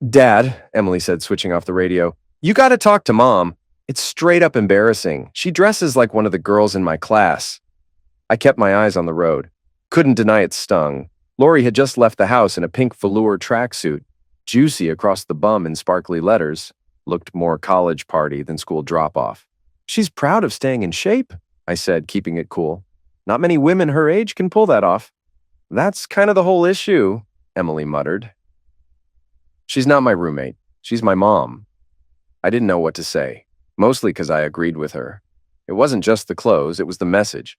Dad, Emily said, switching off the radio, you gotta talk to Mom. It's straight up embarrassing. She dresses like one of the girls in my class. I kept my eyes on the road. Couldn't deny it stung. Lori had just left the house in a pink velour tracksuit, juicy across the bum in sparkly letters. Looked more college party than school drop-off. She's proud of staying in shape, I said, keeping it cool. Not many women her age can pull that off. That's kind of the whole issue, Emily muttered. She's not my roommate. She's my mom. I didn't know what to say, mostly because I agreed with her. It wasn't just the clothes, it was the message.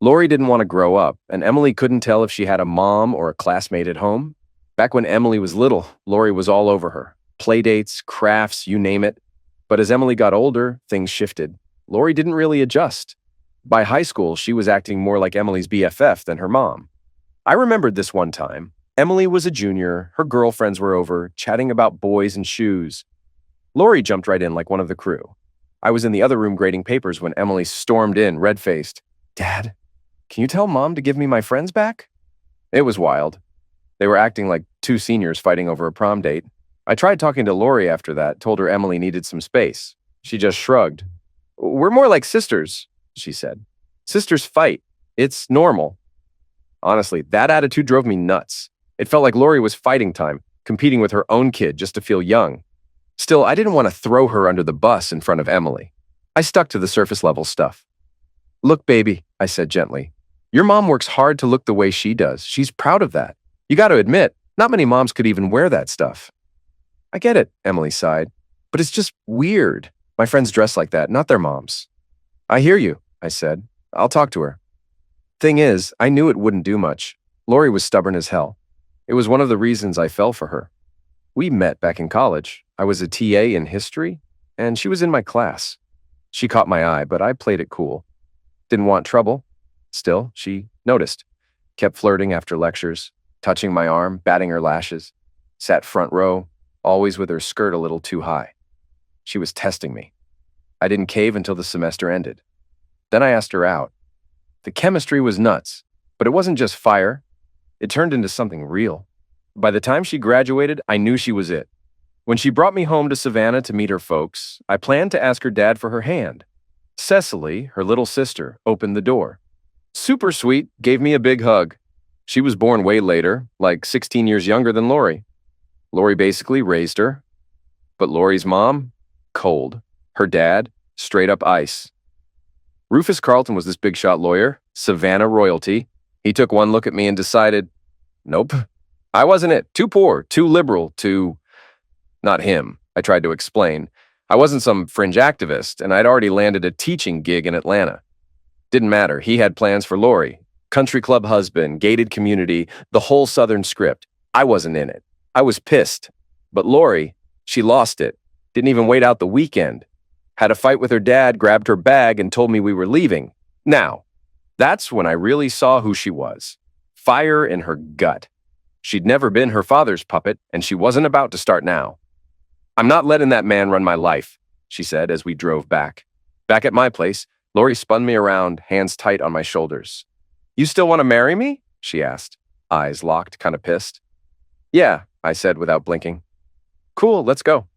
Lori didn't want to grow up, and Emily couldn't tell if she had a mom or a classmate at home. Back when Emily was little, Lori was all over her. Playdates, crafts, you name it. But as Emily got older, things shifted. Lori didn't really adjust. By high school, she was acting more like Emily's BFF than her mom. I remembered this one time. Emily was a junior, her girlfriends were over, chatting about boys and shoes. Lori jumped right in like one of the crew. I was in the other room grading papers when Emily stormed in, red-faced. Dad, can you tell Mom to give me my friends back? It was wild. They were acting like two seniors fighting over a prom date. I tried talking to Lori after that, told her Emily needed some space. She just shrugged. We're more like sisters, she said. Sisters fight. It's normal. Honestly, that attitude drove me nuts. It felt like Lori was fighting time, competing with her own kid just to feel young. Still, I didn't want to throw her under the bus in front of Emily. I stuck to the surface-level stuff. Look, baby, I said gently. Your mom works hard to look the way she does. She's proud of that. You got to admit, not many moms could even wear that stuff. I get it, Emily sighed, but it's just weird. My friends dress like that, not their moms. I hear you, I said. I'll talk to her. Thing is, I knew it wouldn't do much. Lori was stubborn as hell. It was one of the reasons I fell for her. We met back in college. I was a TA in history, and she was in my class. She caught my eye, but I played it cool. Didn't want trouble. Still, she noticed. Kept flirting after lectures, touching my arm, batting her lashes. Sat front row, always with her skirt a little too high. She was testing me. I didn't cave until the semester ended. Then I asked her out. The chemistry was nuts, but it wasn't just fire. It turned into something real. By the time she graduated, I knew she was it. When she brought me home to Savannah to meet her folks, I planned to ask her dad for her hand. Cecily, her little sister, opened the door. Super sweet, gave me a big hug. She was born way later, like 16 years younger than Lori. Lori basically raised her. But Lori's mom? Cold. Her dad? Straight up ice. Rufus Carlton was this big shot lawyer, Savannah royalty. He took one look at me and decided, nope. I wasn't it. Too poor, too liberal, too... Not him, I tried to explain. I wasn't some fringe activist, and I'd already landed a teaching gig in Atlanta. Didn't matter. He had plans for Lori. Country club husband, gated community, the whole Southern script. I wasn't in it. I was pissed. But Lori, she lost it. Didn't even wait out the weekend. Had a fight with her dad, grabbed her bag, and told me we were leaving. Now, that's when I really saw who she was. Fire in her gut. She'd never been her father's puppet, and she wasn't about to start now. I'm not letting that man run my life, she said as we drove back. Back at my place, Lori spun me around, hands tight on my shoulders. You still want to marry me? She asked, eyes locked, kind of pissed. Yeah, I said without blinking. Cool, let's go.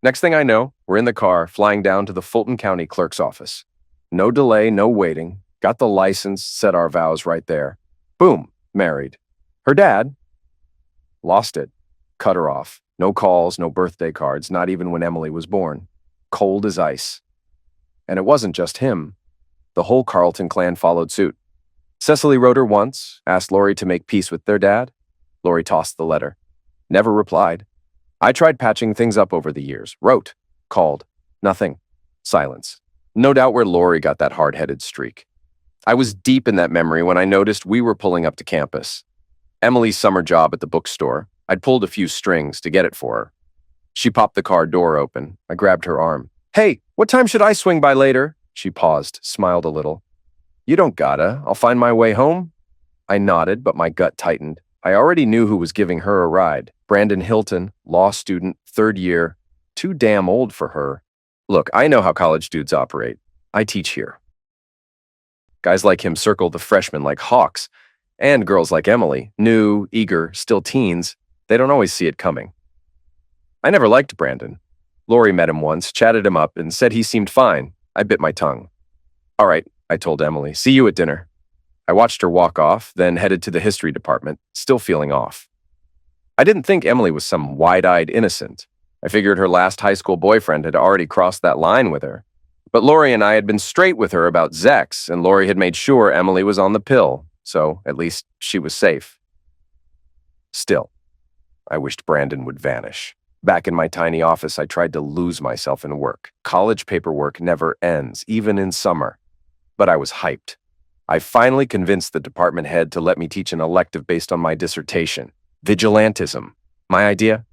Next thing I know, we're in the car, flying down to the Fulton County clerk's office. No delay, no waiting. Got the license, said our vows right there. Boom, married. Her dad lost it. Cut her off. No calls, no birthday cards, not even when Emily was born. Cold as ice. And it wasn't just him. The whole Carlton clan followed suit. Cecily wrote her once, asked Lori to make peace with their dad. Lori tossed the letter. Never replied. I tried patching things up over the years. Wrote. Called. Nothing. Silence. No doubt where Lori got that hard-headed streak. I was deep in that memory when I noticed we were pulling up to campus. Emily's summer job at the bookstore. I'd pulled a few strings to get it for her. She popped the car door open. I grabbed her arm. Hey, what time should I swing by later? She paused, smiled a little. You don't gotta. I'll find my way home. I nodded, but my gut tightened. I already knew who was giving her a ride. Brandon Hilton, law student, 3rd year. Too damn old for her. Look, I know how college dudes operate. I teach here. Guys like him circle the freshmen like hawks. And girls like Emily, new, eager, still teens, they don't always see it coming. I never liked Brandon. Lori met him once, chatted him up, and said he seemed fine. I bit my tongue. All right, I told Emily. See you at dinner. I watched her walk off, then headed to the history department, still feeling off. I didn't think Emily was some wide-eyed innocent. I figured her last high school boyfriend had already crossed that line with her. But Lori and I had been straight with her about Zex, and Lori had made sure Emily was on the pill, so at least she was safe. Still, I wished Brandon would vanish. Back in my tiny office, I tried to lose myself in work. College paperwork never ends, even in summer. But I was hyped. I finally convinced the department head to let me teach an elective based on my dissertation. Vigilantism. My idea?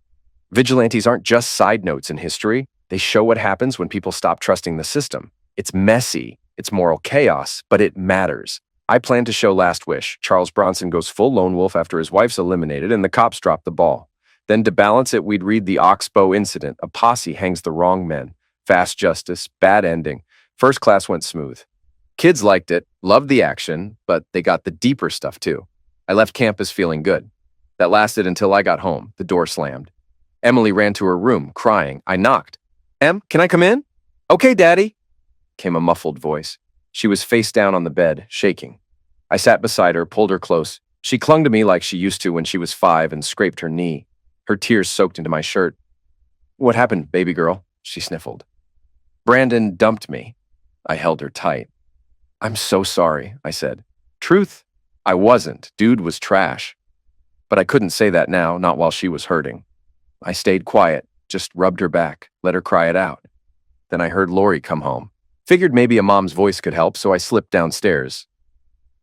Vigilantes aren't just side notes in history. They show what happens when people stop trusting the system. It's messy, it's moral chaos, but it matters. I plan to show Last Wish. Charles Bronson goes full lone wolf after his wife's eliminated and the cops drop the ball. Then to balance it, we'd read the Oxbow incident. A posse hangs the wrong men. Fast justice, bad ending. First class went smooth. Kids liked it, loved the action, but they got the deeper stuff too. I left campus feeling good. That lasted until I got home. The door slammed. Emily ran to her room, crying. I knocked. Em, can I come in? Okay, Daddy, came a muffled voice. She was face down on the bed, shaking. I sat beside her, pulled her close. She clung to me like she used to when she was 5 and scraped her knee. Her tears soaked into my shirt. What happened, baby girl? She sniffled. Brandon dumped me. I held her tight. I'm so sorry, I said. Truth? I wasn't. Dude was trash. But I couldn't say that now, not while she was hurting. I stayed quiet, just rubbed her back, let her cry it out. Then I heard Lori come home. Figured maybe a mom's voice could help, so I slipped downstairs.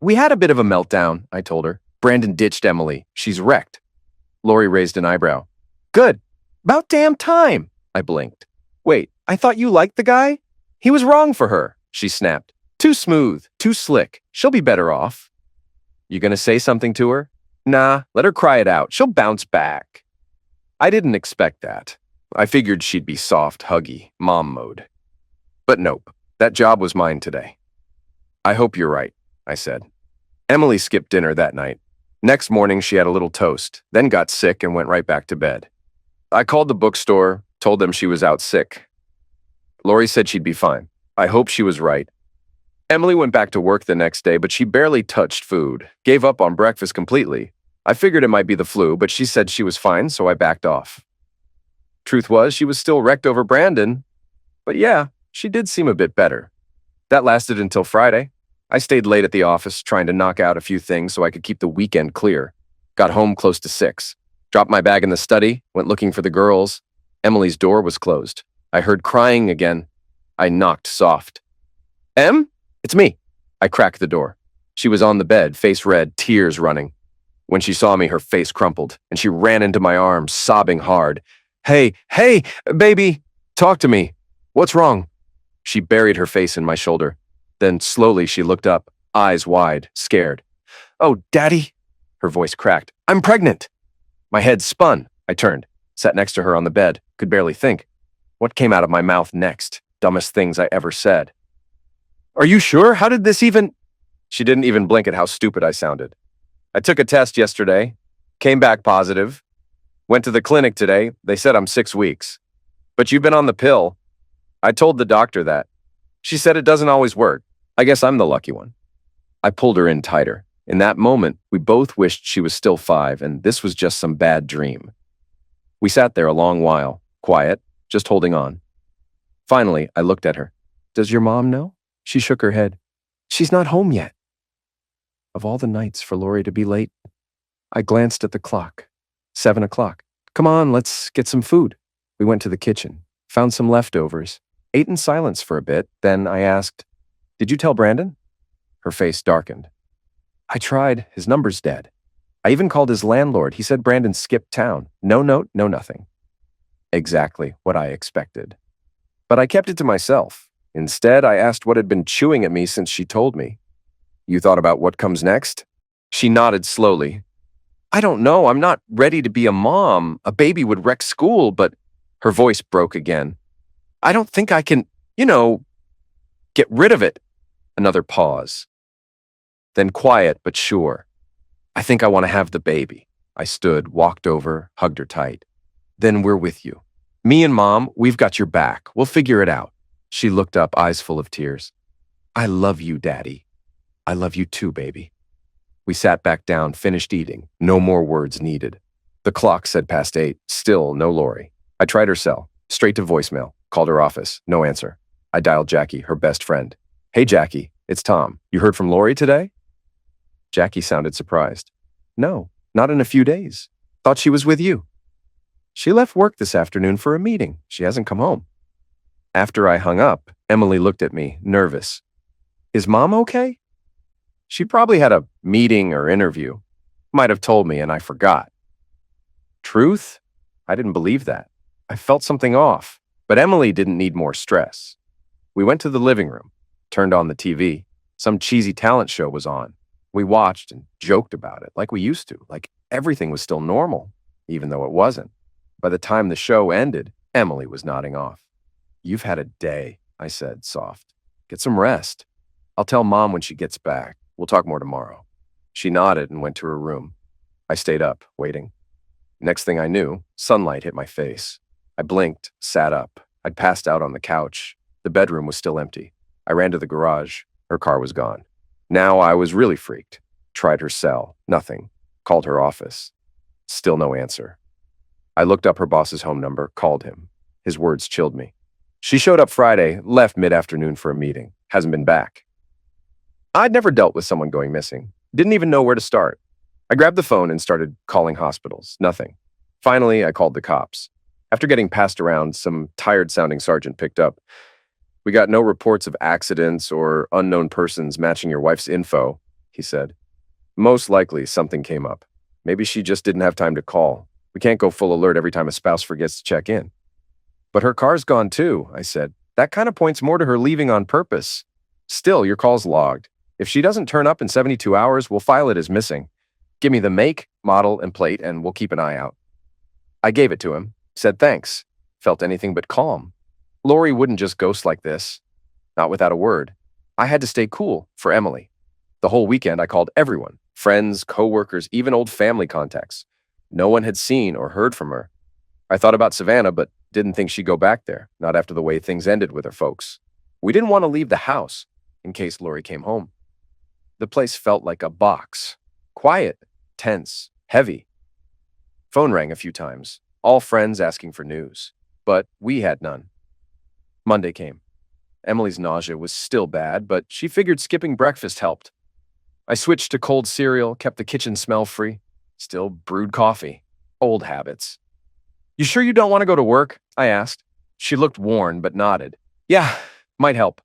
We had a bit of a meltdown, I told her. Brandon ditched Emily. She's wrecked. Lori raised an eyebrow. Good. About damn time, I blinked. Wait, I thought you liked the guy? He was wrong for her, she snapped. Too smooth, too slick. She'll be better off. You gonna say something to her? Nah, let her cry it out. She'll bounce back. I didn't expect that. I figured she'd be soft, huggy, mom mode. But nope, that job was mine today. I hope you're right, I said. Emily skipped dinner that night. Next morning, she had a little toast, then got sick and went right back to bed. I called the bookstore, told them she was out sick. Lori said she'd be fine. I hope she was right. Emily went back to work the next day, but she barely touched food, gave up on breakfast completely. I figured it might be the flu, but she said she was fine, so I backed off. Truth was, she was still wrecked over Brandon. But yeah, she did seem a bit better. That lasted until Friday. I stayed late at the office, trying to knock out a few things so I could keep the weekend clear. Got home close to 6. Dropped my bag in the study, went looking for the girls. Emily's door was closed. I heard crying again. I knocked soft. Em? It's me. I cracked the door. She was on the bed, face red, tears running. When she saw me, her face crumpled, and she ran into my arms, sobbing hard. Hey, baby, talk to me. What's wrong? She buried her face in my shoulder. Then slowly she looked up, eyes wide, scared. Oh, Daddy, her voice cracked. I'm pregnant. My head spun. I turned, sat next to her on the bed, could barely think. What came out of my mouth next? Dumbest things I ever said. Are you sure? How did this even... She didn't even blink at how stupid I sounded. I took a test yesterday, came back positive. Went to the clinic today. They said I'm 6 weeks. But you've been on the pill. I told the doctor that. She said it doesn't always work. I guess I'm the lucky one. I pulled her in tighter. In that moment, we both wished she was still 5 and this was just some bad dream. We sat there a long while, quiet, just holding on. Finally, I looked at her. Does your mom know? She shook her head. She's not home yet. Of all the nights for Lori to be late, I glanced at the clock. 7 o'clock. Come on, let's get some food. We went to the kitchen, found some leftovers, ate in silence for a bit. Then I asked, Did you tell Brandon? Her face darkened. I tried. His number's dead. I even called his landlord. He said Brandon skipped town. No note, no nothing. Exactly what I expected. But I kept it to myself. Instead, I asked what had been chewing at me since she told me. You thought about what comes next? She nodded slowly. I don't know. I'm not ready to be a mom. A baby would wreck school, but her voice broke again. I don't think I can, get rid of it. Another pause. Then quiet but sure. I think I want to have the baby. I stood, walked over, hugged her tight. Then we're with you. Me and Mom, we've got your back. We'll figure it out. She looked up, eyes full of tears. I love you, Daddy. I love you too, baby. We sat back down, finished eating. No more words needed. The clock said past 8. Still no Lori. I tried her cell. Straight to voicemail. Called her office. No answer. I dialed Jackie, her best friend. Hey, Jackie. It's Tom. You heard from Lori today? Jackie sounded surprised. No, not in a few days. Thought she was with you. She left work this afternoon for a meeting. She hasn't come home. After I hung up, Emily looked at me, nervous. Is Mom okay? She probably had a meeting or interview. Might have told me and I forgot. Truth? I didn't believe that. I felt something off, but Emily didn't need more stress. We went to the living room, turned on the TV. Some cheesy talent show was on. We watched and joked about it like we used to, like everything was still normal, even though it wasn't. By the time the show ended, Emily was nodding off. You've had a day, I said, soft. Get some rest. I'll tell Mom when she gets back. We'll talk more tomorrow. She nodded and went to her room. I stayed up, waiting. Next thing I knew, sunlight hit my face. I blinked, sat up. I'd passed out on the couch. The bedroom was still empty. I ran to the garage. Her car was gone. Now I was really freaked. Tried her cell. Nothing. Called her office. Still no answer. I looked up her boss's home number, called him. His words chilled me. She showed up Friday, left mid-afternoon for a meeting. Hasn't been back. I'd never dealt with someone going missing. Didn't even know where to start. I grabbed the phone and started calling hospitals. Nothing. Finally, I called the cops. After getting passed around, some tired-sounding sergeant picked up. We got no reports of accidents or unknown persons matching your wife's info, he said. Most likely, something came up. Maybe she just didn't have time to call. We can't go full alert every time a spouse forgets to check in. But her car's gone too, I said. That kind of points more to her leaving on purpose. Still, your call's logged. If she doesn't turn up in 72 hours, we'll file it as missing. Give me the make, model, and plate, and we'll keep an eye out. I gave it to him, said thanks. Felt anything but calm. Lori wouldn't just ghost like this. Not without a word. I had to stay cool for Emily. The whole weekend, I called everyone. Friends, coworkers, even old family contacts. No one had seen or heard from her. I thought about Savannah, but didn't think she'd go back there, not after the way things ended with her folks. We didn't want to leave the house, in case Lori came home. The place felt like a box. Quiet, tense, heavy. Phone rang a few times, all friends asking for news. But we had none. Monday came. Emily's nausea was still bad, but she figured skipping breakfast helped. I switched to cold cereal, kept the kitchen smell-free. Still brewed coffee. Old habits. You sure you don't want to go to work? I asked. She looked worn, but nodded. Yeah, might help.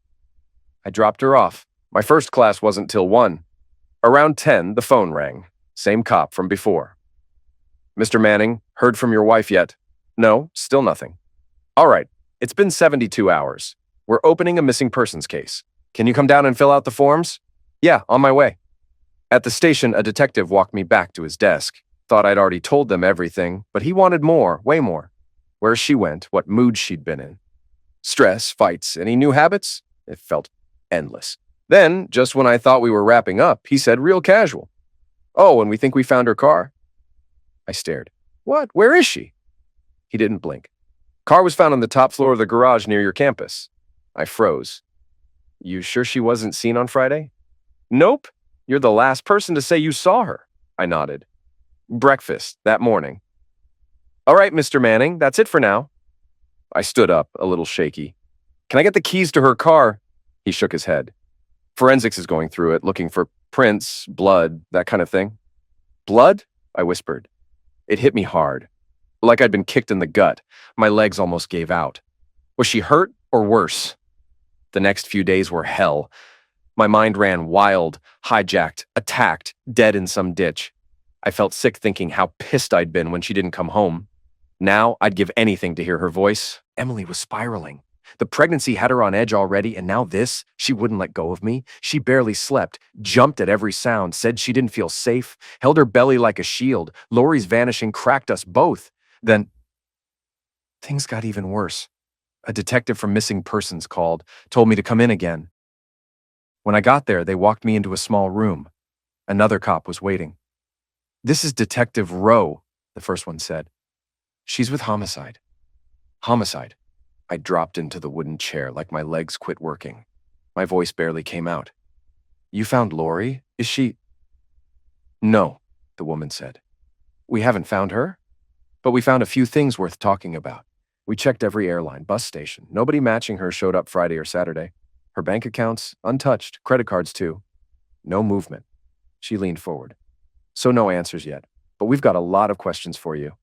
I dropped her off. My first class wasn't till 1. Around 10, the phone rang. Same cop from before. Mr. Manning, heard from your wife yet? No, still nothing. All right, it's been 72 hours. We're opening a missing persons case. Can you come down and fill out the forms? Yeah, on my way. At the station, a detective walked me back to his desk. Thought I'd already told them everything, but he wanted more, way more. Where she went, what mood she'd been in. Stress, fights, any new habits? It felt endless. Then, just when I thought we were wrapping up, he said real casual. Oh, and we think we found her car. I stared. What? Where is she? He didn't blink. Car was found on the top floor of the garage near your campus. I froze. You sure she wasn't seen on Friday? Nope. You're the last person to say you saw her. I nodded. Breakfast, that morning. All right, Mr. Manning, that's it for now. I stood up, a little shaky. Can I get the keys to her car? He shook his head. Forensics is going through it, looking for prints, blood, that kind of thing. Blood? I whispered. It hit me hard. Like I'd been kicked in the gut. My legs almost gave out. Was she hurt or worse? The next few days were hell. My mind ran wild, hijacked, attacked, dead in some ditch. I felt sick thinking how pissed I'd been when she didn't come home. Now I'd give anything to hear her voice. Emily was spiraling. The pregnancy had her on edge already, and now this, she wouldn't let go of me. She barely slept, jumped at every sound, said she didn't feel safe, held her belly like a shield. Lori's vanishing cracked us both. Then, things got even worse. A detective from Missing Persons called, told me to come in again. When I got there, they walked me into a small room. Another cop was waiting. This is Detective Rowe, the first one said. She's with homicide. Homicide. I dropped into the wooden chair like my legs quit working. My voice barely came out. You found Lori? Is she— No, the woman said. We haven't found her, but we found a few things worth talking about. We checked every airline, bus station. Nobody matching her showed up Friday or Saturday. Her bank accounts, untouched, credit cards too. No movement. She leaned forward. So no answers yet, but we've got a lot of questions for you.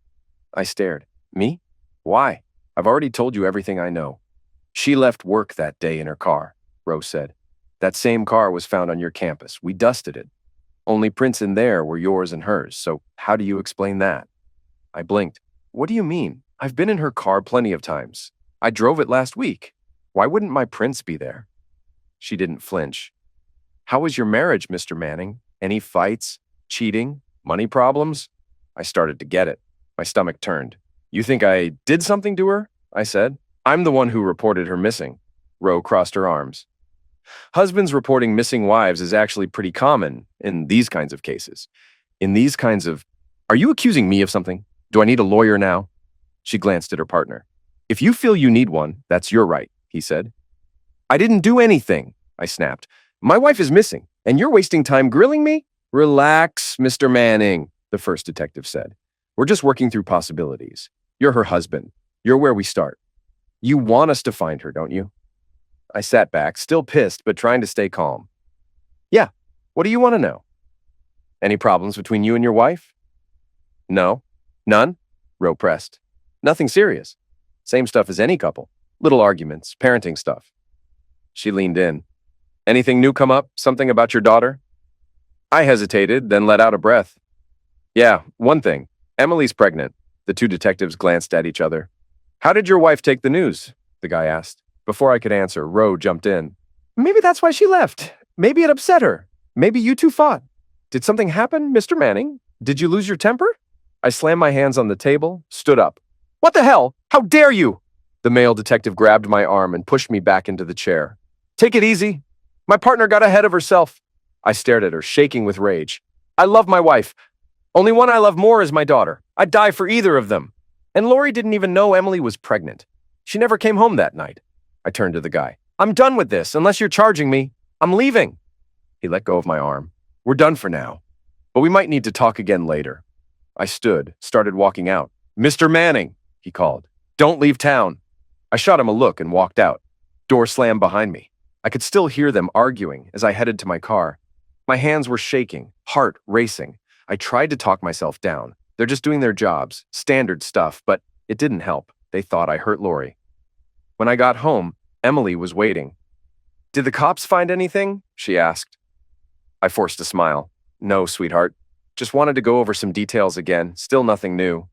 I stared. Me? Why? I've already told you everything I know. She left work that day in her car, Rose said. That same car was found on your campus. We dusted it. Only prints in there were yours and hers, so how do you explain that? I blinked. What do you mean? I've been in her car plenty of times. I drove it last week. Why wouldn't my prints be there? She didn't flinch. How was your marriage, Mr. Manning? Any fights? Cheating? Money problems? I started to get it. My stomach turned. You think I did something to her? I said. I'm the one who reported her missing. Ro crossed her arms. Husbands reporting missing wives is actually pretty common in these kinds of cases. Are you accusing me of something? Do I need a lawyer now? She glanced at her partner. If you feel you need one, that's your right, he said. I didn't do anything, I snapped. My wife is missing, and you're wasting time grilling me? Relax, Mr. Manning, the first detective said. We're just working through possibilities. You're her husband. You're where we start. You want us to find her, don't you? I sat back, still pissed, but trying to stay calm. Yeah, what do you want to know? Any problems between you and your wife? No. None? Ro pressed. Nothing serious. Same stuff as any couple. Little arguments, parenting stuff. She leaned in. Anything new come up? Something about your daughter? I hesitated, then let out a breath. Yeah, one thing. Emily's pregnant. The two detectives glanced at each other. How did your wife take the news? The guy asked. Before I could answer, Ro jumped in. Maybe that's why she left. Maybe it upset her. Maybe you two fought. Did something happen, Mr. Manning? Did you lose your temper? I slammed my hands on the table, stood up. What the hell? How dare you? The male detective grabbed my arm and pushed me back into the chair. Take it easy. My partner got ahead of herself. I stared at her, shaking with rage. I love my wife. Only one I love more is my daughter. I'd die for either of them. And Lori didn't even know Emily was pregnant. She never came home that night. I turned to the guy. I'm done with this, unless you're charging me. I'm leaving. He let go of my arm. We're done for now, but we might need to talk again later. I stood, started walking out. Mr. Manning, he called. Don't leave town. I shot him a look and walked out. Door slammed behind me. I could still hear them arguing as I headed to my car. My hands were shaking, heart racing. I tried to talk myself down. They're just doing their jobs, standard stuff, but it didn't help. They thought I hurt Lori. When I got home, Emily was waiting. Did the cops find anything? She asked. I forced a smile. No, sweetheart. Just wanted to go over some details again. Still nothing new.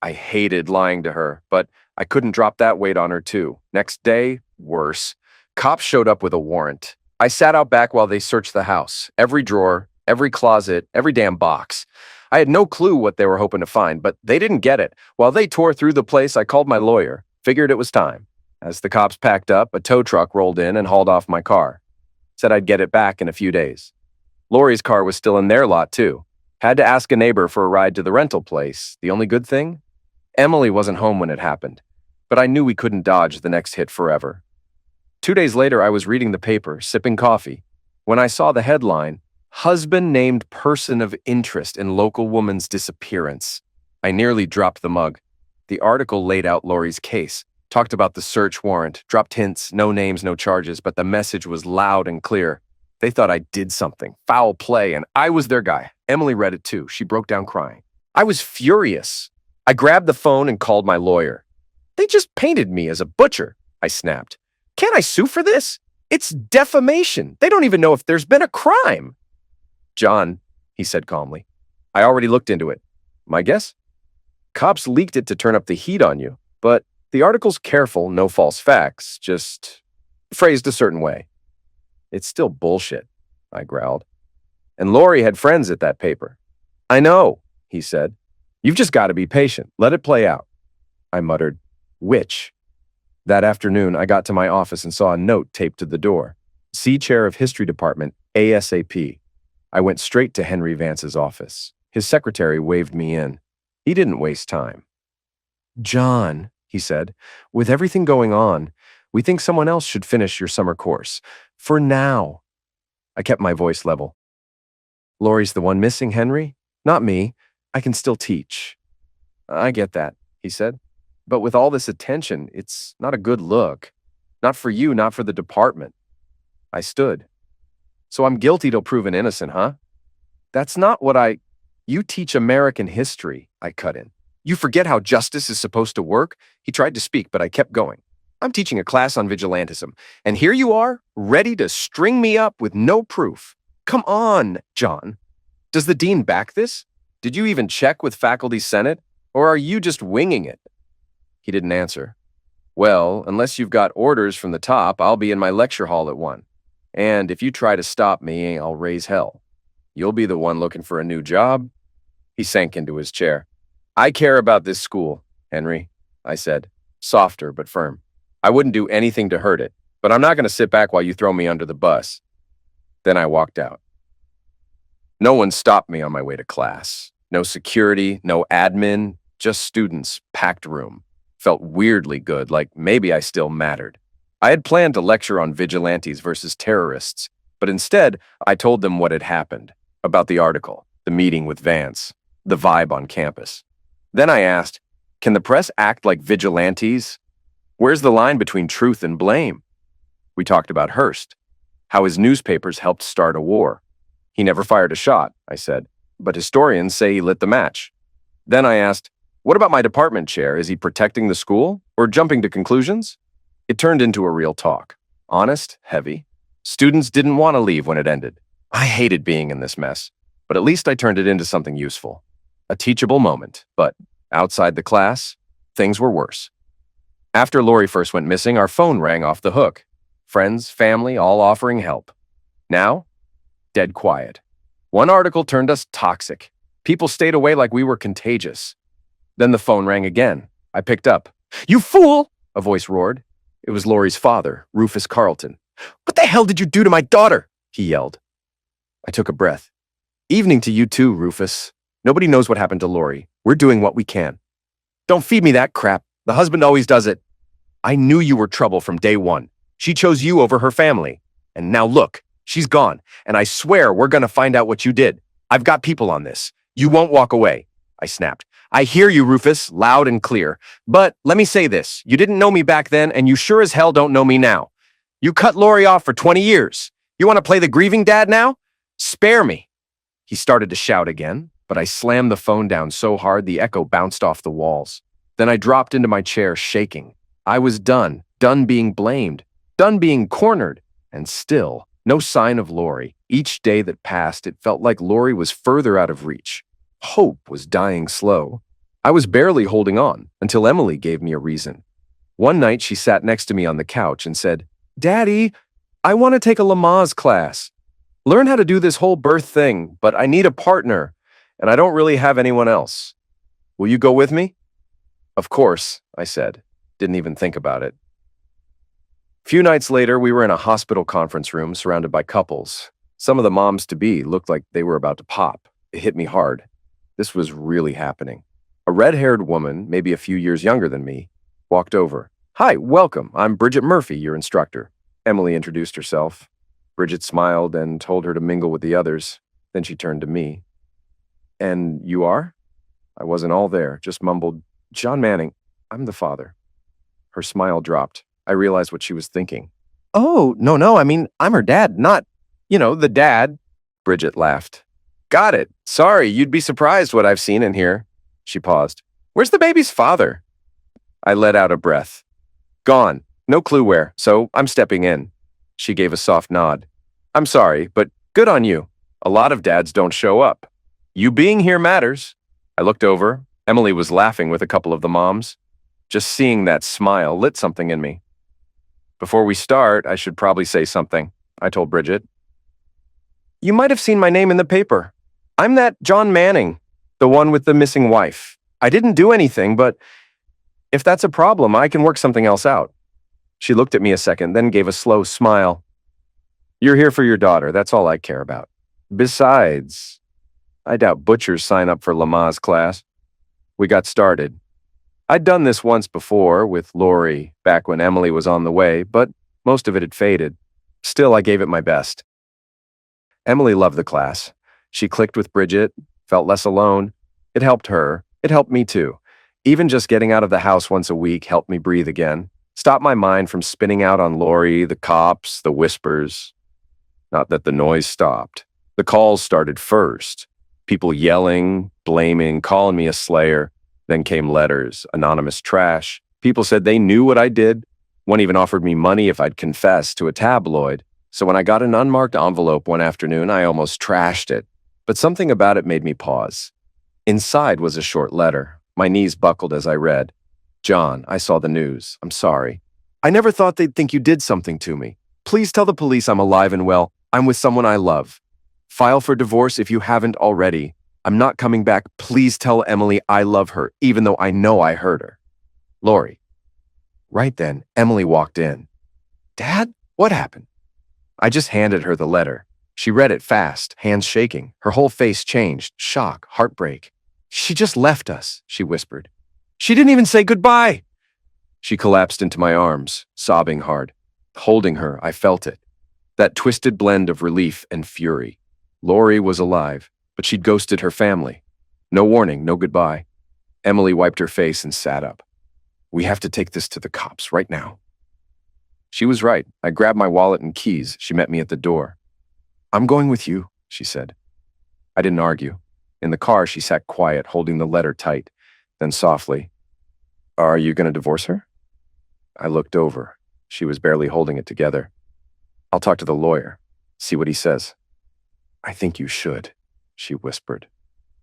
I hated lying to her, but I couldn't drop that weight on her too. Next day, worse. Cops showed up with a warrant. I sat out back while they searched the house. Every drawer, every closet, every damn box. I had no clue what they were hoping to find, but they didn't get it. While they tore through the place, I called my lawyer. Figured it was time. As the cops packed up, a tow truck rolled in and hauled off my car. Said I'd get it back in a few days. Lori's car was still in their lot, too. Had to ask a neighbor for a ride to the rental place. The only good thing? Emily wasn't home when it happened, but I knew we couldn't dodge the next hit forever. 2 days later, I was reading the paper, sipping coffee, when I saw the headline, Husband named person of interest in local woman's disappearance. I nearly dropped the mug. The article laid out Lori's case, talked about the search warrant, dropped hints, no names, no charges, but the message was loud and clear. They thought I did something, foul play, and I was their guy. Emily read it too. She broke down crying. I was furious. I grabbed the phone and called my lawyer. They just painted me as a butcher, I snapped. Can't I sue for this? It's defamation. They don't even know if there's been a crime. John, he said calmly, I already looked into it. My guess? Cops leaked it to turn up the heat on you, but the article's careful, no false facts, just phrased a certain way. It's still bullshit, I growled. And Lori had friends at that paper. I know, he said. You've just got to be patient. Let it play out. I muttered, which? That afternoon, I got to my office and saw a note taped to the door. See Chair of History Department, ASAP. I went straight to Henry Vance's office. His secretary waved me in. He didn't waste time. John, he said. With everything going on, we think someone else should finish your summer course. For now. I kept my voice level. Lori's the one missing, Henry? Not me. I can still teach. I get that, he said. But with all this attention, it's not a good look. Not for you, not for the department. I stood. So I'm guilty till proven innocent, huh? That's not what You teach American history, I cut in. You forget how justice is supposed to work? He tried to speak, but I kept going. I'm teaching a class on vigilantism, and here you are, ready to string me up with no proof. Come on, John. Does the dean back this? Did you even check with faculty senate? Or are you just winging it? He didn't answer. Well, unless you've got orders from the top, I'll be in my lecture hall at 1. And if you try to stop me, I'll raise hell. You'll be the one looking for a new job. He sank into his chair. I care about this school, Henry, I said, softer but firm. I wouldn't do anything to hurt it, but I'm not going to sit back while you throw me under the bus. Then I walked out. No one stopped me on my way to class. No security, no admin, just students, packed room. Felt weirdly good, like maybe I still mattered. I had planned to lecture on vigilantes versus terrorists, but instead, I told them what had happened, about the article, the meeting with Vance, the vibe on campus. Then I asked, can the press act like vigilantes? Where's the line between truth and blame? We talked about Hearst, how his newspapers helped start a war. He never fired a shot, I said, but historians say he lit the match. Then I asked, what about my department chair? Is he protecting the school or jumping to conclusions? It turned into a real talk. Honest, heavy. Students didn't want to leave when it ended. I hated being in this mess, but at least I turned it into something useful. A teachable moment, but outside the class, things were worse. After Lori first went missing, our phone rang off the hook. Friends, family, all offering help. Now, dead quiet. One article turned us toxic. People stayed away like we were contagious. Then the phone rang again. I picked up. You fool! A voice roared. It was Lori's father, Rufus Carlton. What the hell did you do to my daughter? He yelled. I took a breath. Evening to you too, Rufus. Nobody knows what happened to Lori. We're doing what we can. Don't feed me that crap. The husband always does it. I knew you were trouble from day one. She chose you over her family. And now look, she's gone. And I swear we're going to find out what you did. I've got people on this. You won't walk away. I snapped. I hear you, Rufus, loud and clear. But let me say this. You didn't know me back then, and you sure as hell don't know me now. You cut Lori off for 20 years. You want to play the grieving dad now? Spare me. He started to shout again, but I slammed the phone down so hard the echo bounced off the walls. Then I dropped into my chair, shaking. I was done being blamed, done being cornered, and still, no sign of Lori. Each day that passed, it felt like Lori was further out of reach. Hope was dying slow. I was barely holding on until Emily gave me a reason. One night, she sat next to me on the couch and said, Daddy, I want to take a Lamaze class. Learn how to do this whole birth thing, but I need a partner, and I don't really have anyone else. Will you go with me? Of course, I said. Didn't even think about it. A few nights later, we were in a hospital conference room surrounded by couples. Some of the moms-to-be looked like they were about to pop. It hit me hard. This was really happening. A red-haired woman, maybe a few years younger than me, walked over. Hi, welcome. I'm Bridget Murphy, your instructor. Emily introduced herself. Bridget smiled and told her to mingle with the others. Then she turned to me. And you are? I wasn't all there, just mumbled, John Manning, I'm the father. Her smile dropped. I realized what she was thinking. Oh, no, I mean, I'm her dad, not, the dad. Bridget laughed. Got it. Sorry, you'd be surprised what I've seen in here. She paused. Where's the baby's father? I let out a breath. Gone. No clue where, so I'm stepping in. She gave a soft nod. I'm sorry, but good on you. A lot of dads don't show up. You being here matters. I looked over. Emily was laughing with a couple of the moms. Just seeing that smile lit something in me. Before we start, I should probably say something, I told Bridget. You might have seen my name in the paper. I'm that John Manning, the one with the missing wife. I didn't do anything, but if that's a problem, I can work something else out. She looked at me a second, then gave a slow smile. You're here for your daughter. That's all I care about. Besides, I doubt butchers sign up for Lamaze class. We got started. I'd done this once before with Lori back when Emily was on the way, but most of it had faded. Still, I gave it my best. Emily loved the class. She clicked with Bridget, felt less alone. It helped her. It helped me too. Even just getting out of the house once a week helped me breathe again. Stop my mind from spinning out on Lori, the cops, the whispers. Not that the noise stopped. The calls started first. People yelling, blaming, calling me a slayer. Then came letters, anonymous trash. People said they knew what I did. One even offered me money if I'd confess to a tabloid. So when I got an unmarked envelope one afternoon, I almost trashed it. But something about it made me pause. Inside was a short letter. My knees buckled as I read. John, I saw the news. I'm sorry. I never thought they'd think you did something to me. Please tell the police I'm alive and well. I'm with someone I love. File for divorce if you haven't already. I'm not coming back. Please tell Emily I love her, even though I know I hurt her. Lori. Right then, Emily walked in. Dad, what happened? I just handed her the letter. She read it fast, hands shaking. Her whole face changed, shock, heartbreak. She just left us, she whispered. She didn't even say goodbye. She collapsed into my arms, sobbing hard. Holding her, I felt it. That twisted blend of relief and fury. Lori was alive, but she'd ghosted her family. No warning, no goodbye. Emily wiped her face and sat up. We have to take this to the cops right now. She was right. I grabbed my wallet and keys. She met me at the door. I'm going with you, she said. I didn't argue. In the car, she sat quiet, holding the letter tight. Then softly, Are you going to divorce her? I looked over. She was barely holding it together. I'll talk to the lawyer, see what he says. I think you should, she whispered.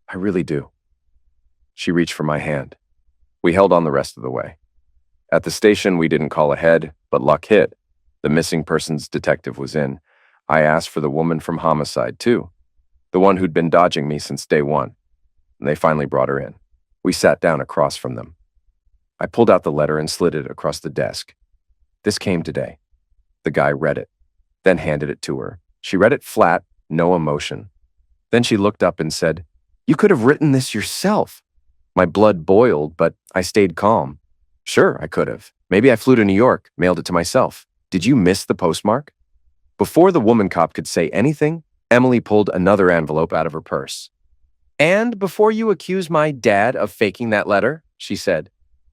I really do. She reached for my hand. We held on the rest of the way. At the station, we didn't call ahead, but luck hit. The missing persons detective was in. I asked for the woman from homicide, too. The one who'd been dodging me since day one. And they finally brought her in. We sat down across from them. I pulled out the letter and slid it across the desk. This came today. The guy read it, then handed it to her. She read it flat, no emotion. Then she looked up and said, You could have written this yourself. My blood boiled, but I stayed calm. Sure, I could have. Maybe I flew to New York, mailed it to myself. Did you miss the postmark? Before the woman cop could say anything, Emily pulled another envelope out of her purse. And before you accuse my dad of faking that letter, she said,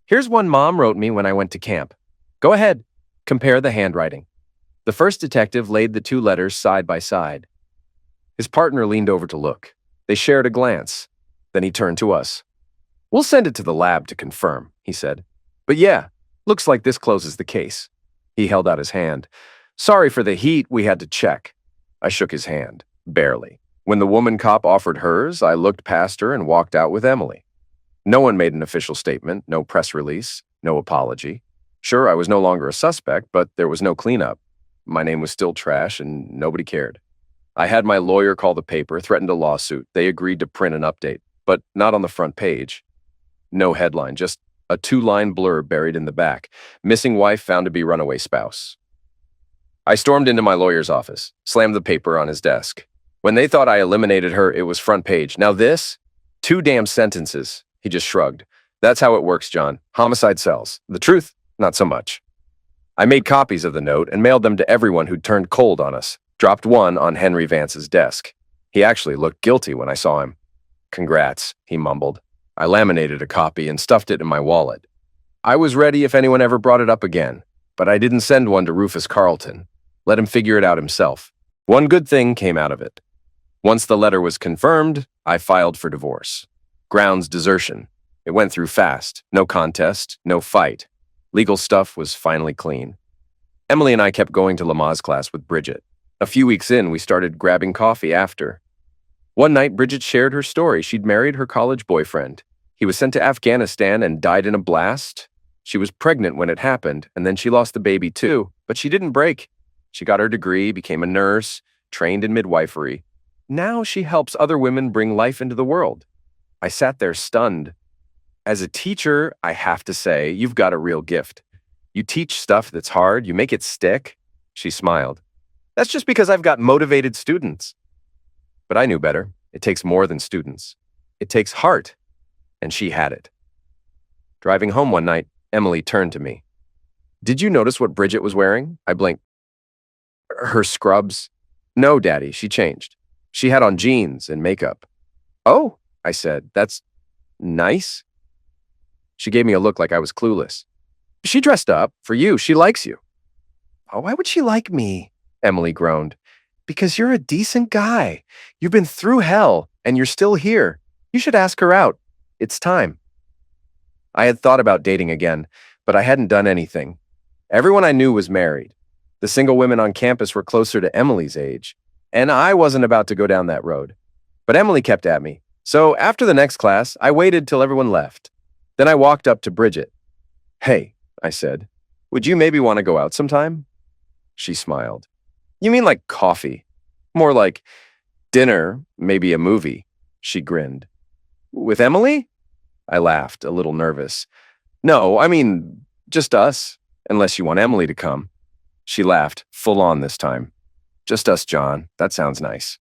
here's one Mom wrote me when I went to camp. Go ahead, compare the handwriting. The first detective laid the two letters side by side. His partner leaned over to look. They shared a glance. Then he turned to us. We'll send it to the lab to confirm, he said. But yeah, looks like this closes the case. He held out his hand. Sorry for the heat, we had to check. I shook his hand, barely. When the woman cop offered hers, I looked past her and walked out with Emily. No one made an official statement, no press release, no apology. Sure, I was no longer a suspect, but there was no cleanup. My name was still trash and nobody cared. I had my lawyer call the paper, threatened a lawsuit. They agreed to print an update, but not on the front page. No headline, just a 2-line blurb buried in the back. Missing wife found to be runaway spouse. I stormed into my lawyer's office, slammed the paper on his desk. When they thought I eliminated her, it was front page. Now this? 2 damn sentences. He just shrugged. That's how it works, John. Homicide sells. The truth? Not so much. I made copies of the note and mailed them to everyone who'd turned cold on us. Dropped one on Henry Vance's desk. He actually looked guilty when I saw him. Congrats, he mumbled. I laminated a copy and stuffed it in my wallet. I was ready if anyone ever brought it up again, but I didn't send one to Rufus Carlton. Let him figure it out himself. One good thing came out of it. Once the letter was confirmed, I filed for divorce. Grounds desertion. It went through fast. No contest, no fight. Legal stuff was finally clean. Emily and I kept going to Lamaze class with Bridget. A few weeks in, we started grabbing coffee after. One night, Bridget shared her story. She'd married her college boyfriend. He was sent to Afghanistan and died in a blast. She was pregnant when it happened, and then she lost the baby too, but she didn't break. She got her degree, became a nurse, trained in midwifery. Now she helps other women bring life into the world. I sat there stunned. As a teacher, I have to say, you've got a real gift. You teach stuff that's hard, you make it stick. She smiled. That's just because I've got motivated students. But I knew better. It takes more than students. It takes heart. And she had it. Driving home one night, Emily turned to me. Did you notice what Bridget was wearing? I blinked. Her scrubs? No, Daddy, she changed. She had on jeans and makeup. Oh, I said, that's nice. She gave me a look like I was clueless. She dressed up for you. She likes you. Oh, why would she like me? Emily groaned. Because you're a decent guy. You've been through hell, and you're still here. You should ask her out. It's time. I had thought about dating again, but I hadn't done anything. Everyone I knew was married. The single women on campus were closer to Emily's age, and I wasn't about to go down that road. But Emily kept at me. So after the next class, I waited till everyone left. Then I walked up to Bridget. Hey, I said, would you maybe want to go out sometime? She smiled. You mean like coffee? More like dinner, maybe a movie. She grinned. With Emily? I laughed, a little nervous. No, I mean, just us, unless you want Emily to come. She laughed, full on this time. Just us, John. That sounds nice.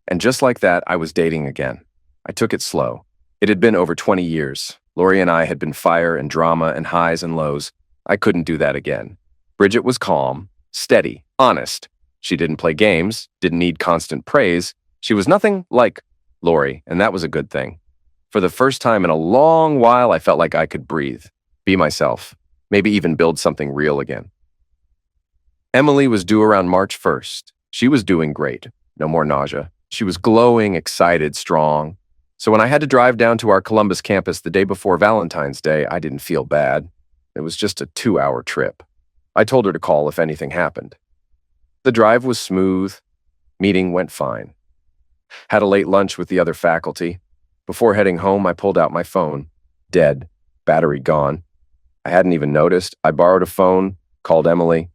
And just like that, I was dating again. I took it slow. It had been over 20 years. Lori and I had been fire and drama and highs and lows. I couldn't do that again. Bridget was calm, steady, honest. She didn't play games, didn't need constant praise. She was nothing like Lori, and that was a good thing. For the first time in a long while, I felt like I could breathe, be myself, maybe even build something real again. Emily was due around March 1st. She was doing great. No more nausea. She was glowing, excited, strong. So when I had to drive down to our Columbus campus the day before Valentine's Day, I didn't feel bad. It was just a 2-hour trip. I told her to call if anything happened. The drive was smooth. Meeting went fine. Had a late lunch with the other faculty. Before heading home, I pulled out my phone. Dead. Battery gone. I hadn't even noticed. I borrowed a phone, called Emily.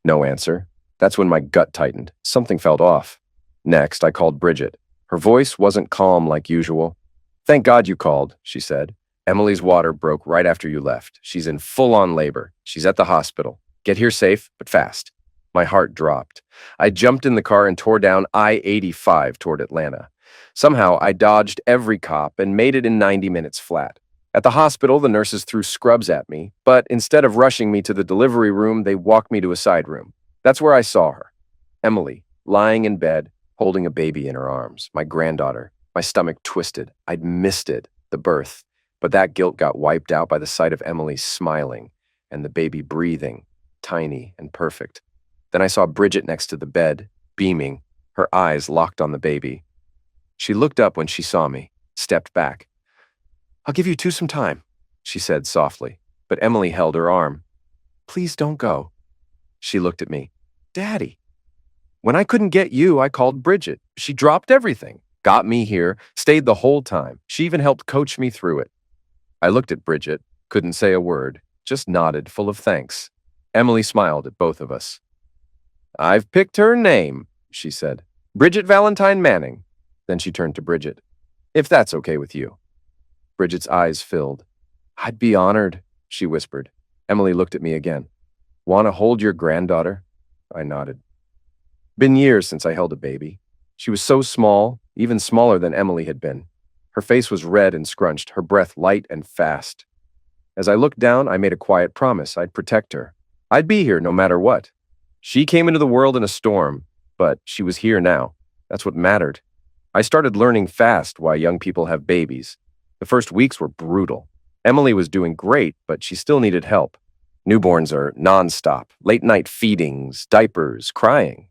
No answer. That's when my gut tightened. Something felt off. Next, I called Bridget. Her voice wasn't calm like usual. Thank God you called, she said. Emily's water broke right after you left. She's in full-on labor. She's at the hospital. Get here safe, but fast. My heart dropped. I jumped in the car and tore down I-85 toward Atlanta. Somehow, I dodged every cop and made it in 90 minutes flat. At the hospital, the nurses threw scrubs at me, but instead of rushing me to the delivery room, they walked me to a side room. That's where I saw her. Emily, lying in bed, holding a baby in her arms, my granddaughter. My stomach twisted. I'd missed it, the birth, but that guilt got wiped out by the sight of Emily smiling and the baby breathing, tiny and perfect. Then I saw Bridget next to the bed, beaming, her eyes locked on the baby. She looked up when she saw me, stepped back. I'll give you two some time, she said softly, but Emily held her arm. Please don't go. She looked at me. Daddy. When I couldn't get you, I called Bridget. She dropped everything, got me here, stayed the whole time. She even helped coach me through it. I looked at Bridget, couldn't say a word, just nodded, full of thanks. Emily smiled at both of us. I've picked her name, she said. Bridget Valentine Manning. Then she turned to Bridget. If that's okay with you. Bridget's eyes filled. I'd be honored, she whispered. Emily looked at me again. Want to hold your granddaughter? I nodded. Been years since I held a baby. She was so small, even smaller than Emily had been. Her face was red and scrunched, her breath light and fast. As I looked down, I made a quiet promise I'd protect her. I'd be here no matter what. She came into the world in a storm, but she was here now. That's what mattered. I started learning fast why young people have babies. The first weeks were brutal. Emily was doing great, but she still needed help. Newborns are nonstop, late-night feedings, diapers, crying.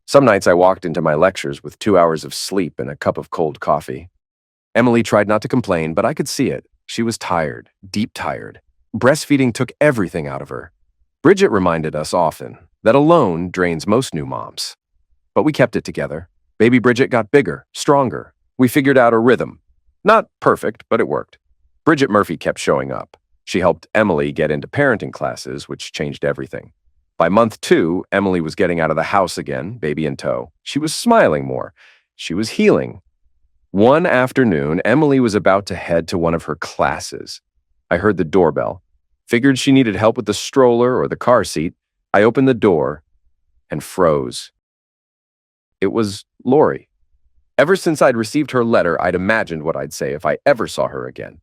Some nights I walked into my lectures with 2 hours of sleep and a cup of cold coffee. Emily tried not to complain, but I could see it. She was tired, deep tired. Breastfeeding took everything out of her. Bridget reminded us often that alone drains most new moms. But we kept it together. Baby Bridget got bigger, stronger. We figured out a rhythm. Not perfect, but it worked. Bridget Murphy kept showing up. She helped Emily get into parenting classes, which changed everything. By month 2, Emily was getting out of the house again, baby in tow. She was smiling more. She was healing. One afternoon, Emily was about to head to one of her classes. I heard the doorbell. Figured she needed help with the stroller or the car seat. I opened the door and froze. It was Lori. Ever since I'd received her letter, I'd imagined what I'd say if I ever saw her again.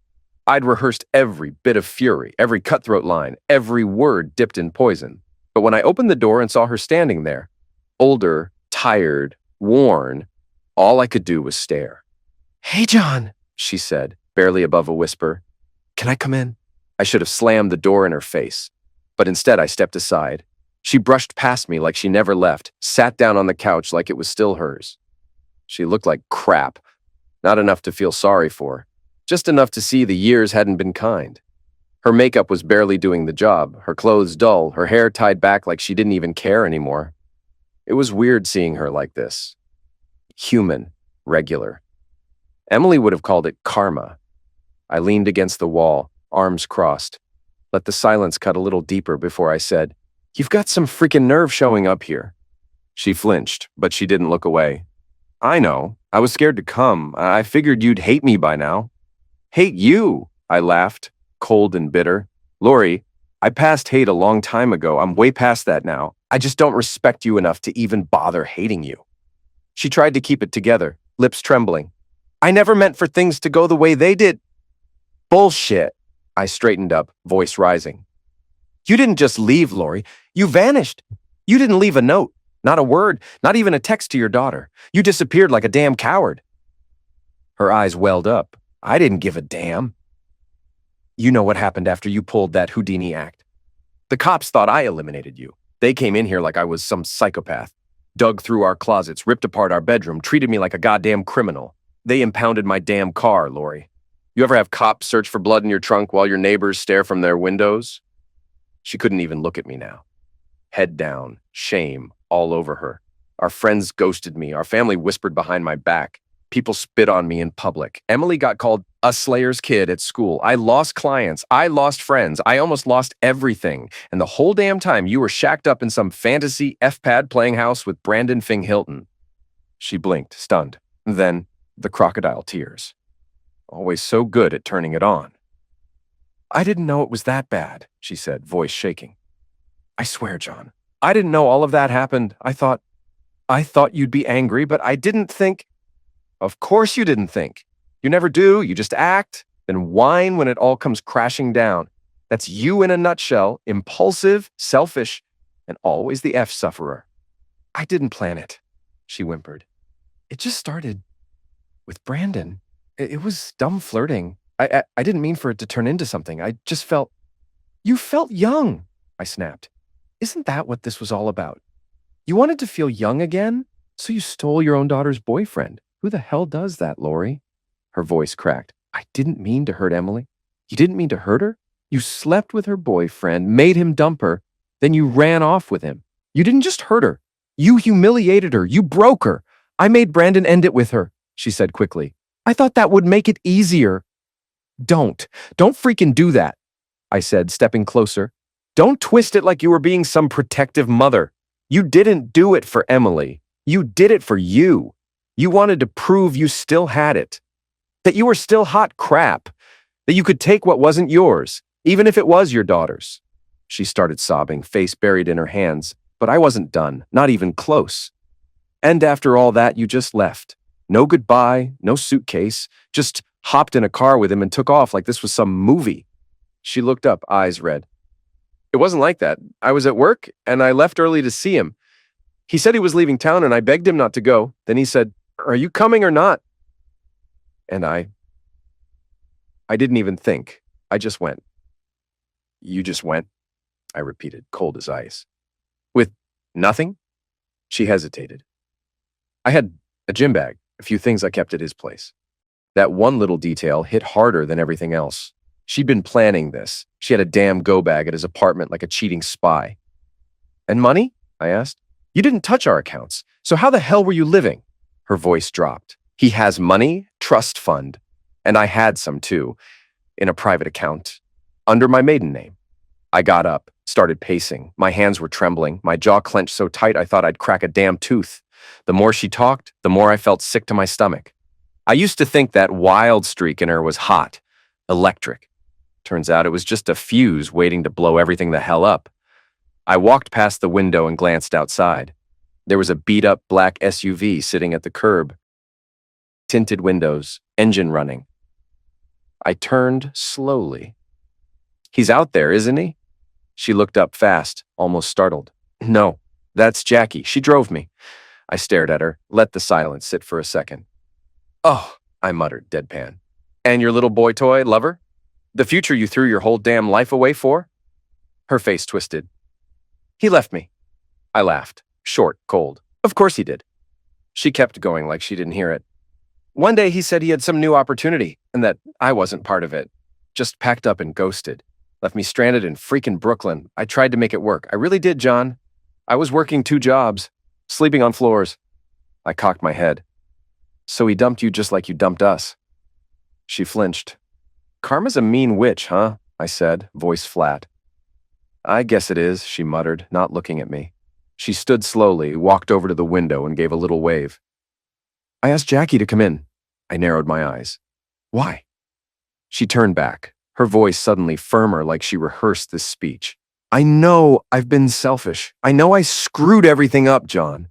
I'd rehearsed every bit of fury, every cutthroat line, every word dipped in poison. But when I opened the door and saw her standing there, older, tired, worn, all I could do was stare. "Hey, John," she said, barely above a whisper. "Can I come in?" I should have slammed the door in her face, but instead I stepped aside. She brushed past me like she never left, sat down on the couch like it was still hers. She looked like crap, not enough to feel sorry for, just enough to see the years hadn't been kind. Her makeup was barely doing the job, her clothes dull, her hair tied back like she didn't even care anymore. It was weird seeing her like this. Human, regular. Emily would have called it karma. I leaned against the wall, arms crossed. Let the silence cut a little deeper before I said, "You've got some freaking nerve showing up here." She flinched, but she didn't look away. "I know. I was scared to come. I figured you'd hate me by now." "Hate you," I laughed, cold and bitter. "Lori, I passed hate a long time ago. I'm way past that now. I just don't respect you enough to even bother hating you." She tried to keep it together, lips trembling. "I never meant for things to go the way they did." "Bullshit." I straightened up, voice rising. "You didn't just leave, Lori. You vanished. You didn't leave a note, not a word, not even a text to your daughter. You disappeared like a damn coward." Her eyes welled up. "I didn't give a damn." "You know what happened after you pulled that Houdini act. The cops thought I eliminated you. They came in here like I was some psychopath, dug through our closets, ripped apart our bedroom, treated me like a goddamn criminal. They impounded my damn car, Lori. You ever have cops search for blood in your trunk while your neighbors stare from their windows?" She couldn't even look at me now. Head down, shame all over her. Our friends ghosted me. Our family whispered behind my back. People spit on me in public. Emily got called a Slayer's kid at school. I lost clients. I lost friends. I almost lost everything. And the whole damn time you were shacked up in some fantasy F-pad playing house with Brandon Fing Hilton. She blinked, stunned. Then the crocodile tears. Always so good at turning it on. "I didn't know it was that bad," she said, voice shaking. "I swear, John, I didn't know all of that happened. I thought you'd be angry, but I didn't think." "Of course you didn't think. You never do. You just act, then whine when it all comes crashing down. That's you in a nutshell, impulsive, selfish, and always the F-sufferer." "I didn't plan it," she whimpered. "It just started with Brandon. It was dumb flirting. I didn't mean for it to turn into something. I just felt—" "You felt young," I snapped. "Isn't that what this was all about? You wanted to feel young again, so you stole your own daughter's boyfriend. Who the hell does that, Lori?" Her voice cracked. "I didn't mean to hurt Emily. You didn't mean to hurt her? You slept with her boyfriend, made him dump her, then you ran off with him. You didn't just hurt her. You humiliated her. You broke her. I made Brandon end it with her," she said quickly. "I thought that would make it easier." Don't freaking do that," I said, stepping closer. "Don't twist it like you were being some protective mother. You didn't do it for Emily. You did it for you. You wanted to prove you still had it. That you were still hot crap. That you could take what wasn't yours, even if it was your daughter's." She started sobbing, face buried in her hands, but I wasn't done, not even close. "And after all that, you just left. No goodbye, no suitcase, just hopped in a car with him and took off like this was some movie." She looked up, eyes red. "It wasn't like that. I was at work, and I left early to see him. He said he was leaving town, and I begged him not to go. Then he said, 'Are you coming or not?' And I didn't even think. I just went." "You just went?" I repeated, cold as ice. "With nothing?" She hesitated. "I had a gym bag, a few things I kept at his place." That one little detail hit harder than everything else. She'd been planning this. She had a damn go bag at his apartment like a cheating spy. "And money?" I asked. "You didn't touch our accounts, so how the hell were you living?" Her voice dropped. "He has money, trust fund, and I had some too, in a private account, under my maiden name." I got up, started pacing. My hands were trembling, my jaw clenched so tight I thought I'd crack a damn tooth. The more she talked, the more I felt sick to my stomach. I used to think that wild streak in her was hot, electric. Turns out it was just a fuse waiting to blow everything the hell up. I walked past the window and glanced outside. There was a beat-up black SUV sitting at the curb. Tinted windows, engine running. I turned slowly. He's out there, isn't he? She looked up fast, almost startled. No, that's Jackie. She drove me. I stared at her, let the silence sit for a second. Oh, I muttered, deadpan. And your little boy toy lover? The future you threw your whole damn life away for? Her face twisted. He left me. I laughed, short, cold. Of course he did. She kept going like she didn't hear it. One day he said he had some new opportunity and that I wasn't part of it. Just packed up and ghosted. Left me stranded in freaking Brooklyn. I tried to make it work. I really did, John. I was working 2 jobs, sleeping on floors. I cocked my head. So he dumped you just like you dumped us. She flinched. Karma's a mean witch, huh? I said, voice flat. I guess it is, she muttered, not looking at me. She stood slowly, walked over to the window and gave a little wave. I asked Jackie to come in. I narrowed my eyes. Why? She turned back, her voice suddenly firmer like she rehearsed this speech. I know I've been selfish. I know I screwed everything up, John.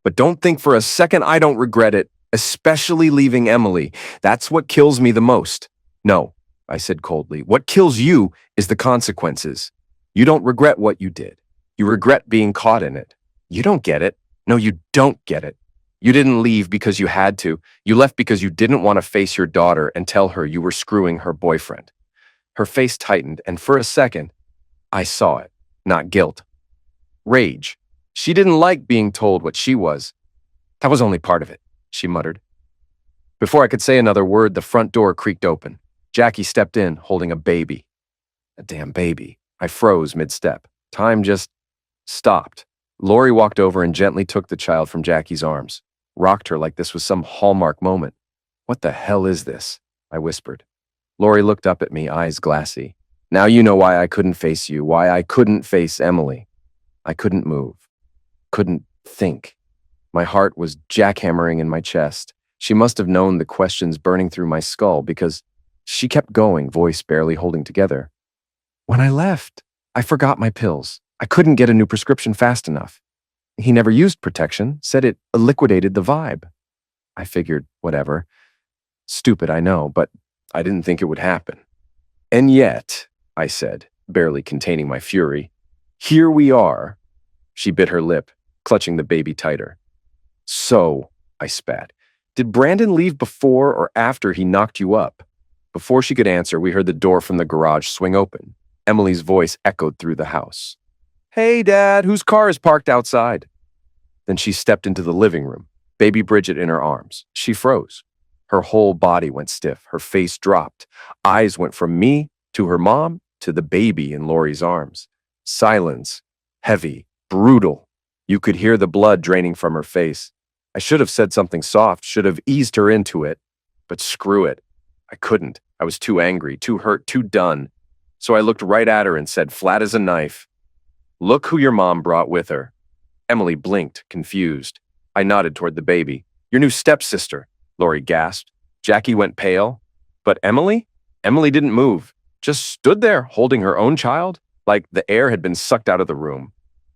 But don't think for a second I don't regret it, especially leaving Emily. That's what kills me the most. No, I said coldly. What kills you is the consequences. You don't regret what you did. You regret being caught in it. You don't get it. No, you don't get it. You didn't leave because you had to. You left because you didn't want to face your daughter and tell her you were screwing her boyfriend. Her face tightened, and for a second, I saw it, not guilt. Rage. She didn't like being told what she was. That was only part of it, she muttered. Before I could say another word, the front door creaked open. Jackie stepped in, holding a baby. A damn baby. I froze mid-step. Time just stopped. Lori walked over and gently took the child from Jackie's arms, rocked her like this was some hallmark moment. What the hell is this? I whispered. Lori looked up at me, eyes glassy. Now you know why I couldn't face you, why I couldn't face Emily. I couldn't move. Couldn't think. My heart was jackhammering in my chest. She must have known the questions burning through my skull because she kept going, voice barely holding together. When I left, I forgot my pills. I couldn't get a new prescription fast enough. He never used protection, said it liquidated the vibe. I figured, whatever. Stupid, I know, but I didn't think it would happen. And yet, I said, barely containing my fury, here we are. She bit her lip, clutching the baby tighter. So, I spat, did Brandon leave before or after he knocked you up? Before she could answer, we heard the door from the garage swing open. Emily's voice echoed through the house. Hey, Dad, whose car is parked outside? Then she stepped into the living room, baby Bridget in her arms. She froze. Her whole body went stiff. Her face dropped. Eyes went from me to her mom to the baby in Lori's arms. Silence. Heavy. Brutal. You could hear the blood draining from her face. I should have said something soft, should have eased her into it. But screw it. I couldn't. I was too angry, too hurt, too done. So I looked right at her and said, flat as a knife, look who your mom brought with her. Emily blinked, confused. I nodded toward the baby. Your new stepsister, Lori gasped. Jackie went pale. But Emily? Emily didn't move, just stood there holding her own child, like the air had been sucked out of the room.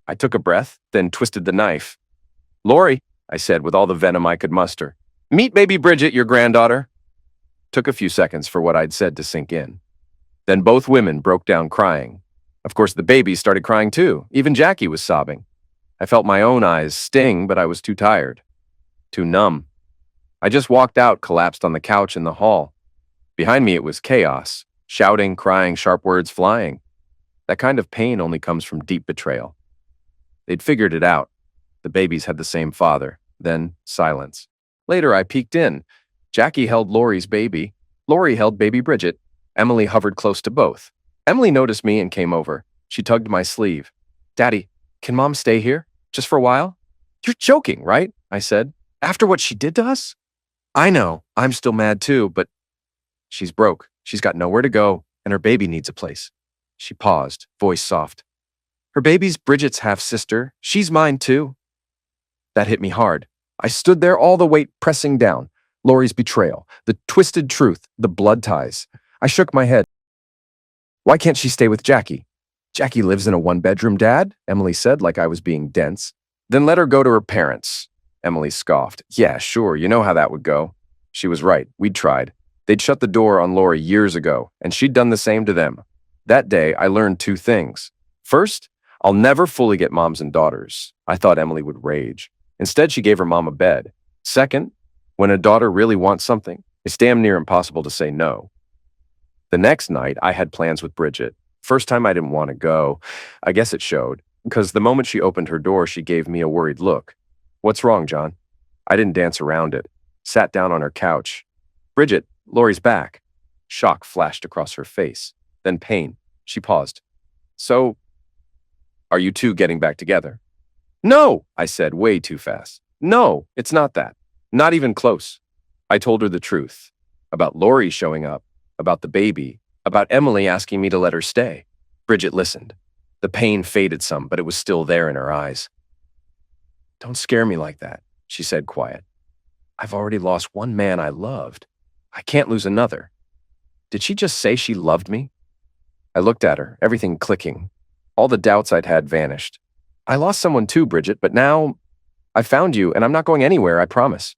I took a breath, then twisted the knife. Lori, I said with all the venom I could muster. Meet baby Bridget, your granddaughter. Took a few seconds for what I'd said to sink in. Then both women broke down crying. Of course, the baby started crying too. Even Jackie was sobbing. I felt my own eyes sting, but I was too tired. Too numb. I just walked out, collapsed on the couch in the hall. Behind me it was chaos. Shouting, crying, sharp words flying. That kind of pain only comes from deep betrayal. They'd figured it out. The babies had the same father. Then silence. Later I peeked in. Jackie held Lori's baby. Lori held baby Bridget. Emily hovered close to both. Emily noticed me and came over. She tugged my sleeve. Daddy, can Mom stay here? Just for a while? You're joking, right? I said. After what she did to us? I know. I'm still mad too, but she's broke. She's got nowhere to go, and her baby needs a place. She paused, voice soft. Her baby's Bridget's half-sister. She's mine too. That hit me hard. I stood there, all the weight pressing down. Lori's betrayal, the twisted truth, the blood ties. I shook my head. Why can't she stay with Jackie? Jackie lives in a one-bedroom, Dad, Emily said like I was being dense. Then let her go to her parents. Emily scoffed. Yeah, sure, you know how that would go. She was right. We'd tried. They'd shut the door on Lori years ago, and she'd done the same to them. That day, I learned two things. First, I'll never fully get moms and daughters. I thought Emily would rage. Instead, she gave her mom a bed. Second, when a daughter really wants something, it's damn near impossible to say no. The next night, I had plans with Bridget. First time I didn't want to go. I guess it showed, because the moment she opened her door, she gave me a worried look. "What's wrong, John?" I didn't dance around it. Sat down on her couch. "Bridget, Lori's back." Shock flashed across her face. Then pain. She paused. "So, are you two getting back together?" "No," I said way too fast. "No, it's not that. Not even close." I told her the truth. About Lori showing up, about the baby, about Emily asking me to let her stay. Bridget listened. The pain faded some, but it was still there in her eyes. "Don't scare me like that," she said quiet. "I've already lost one man I loved. I can't lose another." Did she just say she loved me? I looked at her, everything clicking. All the doubts I'd had vanished. "I lost someone too, Bridget, but now I found you, and I'm not going anywhere, I promise."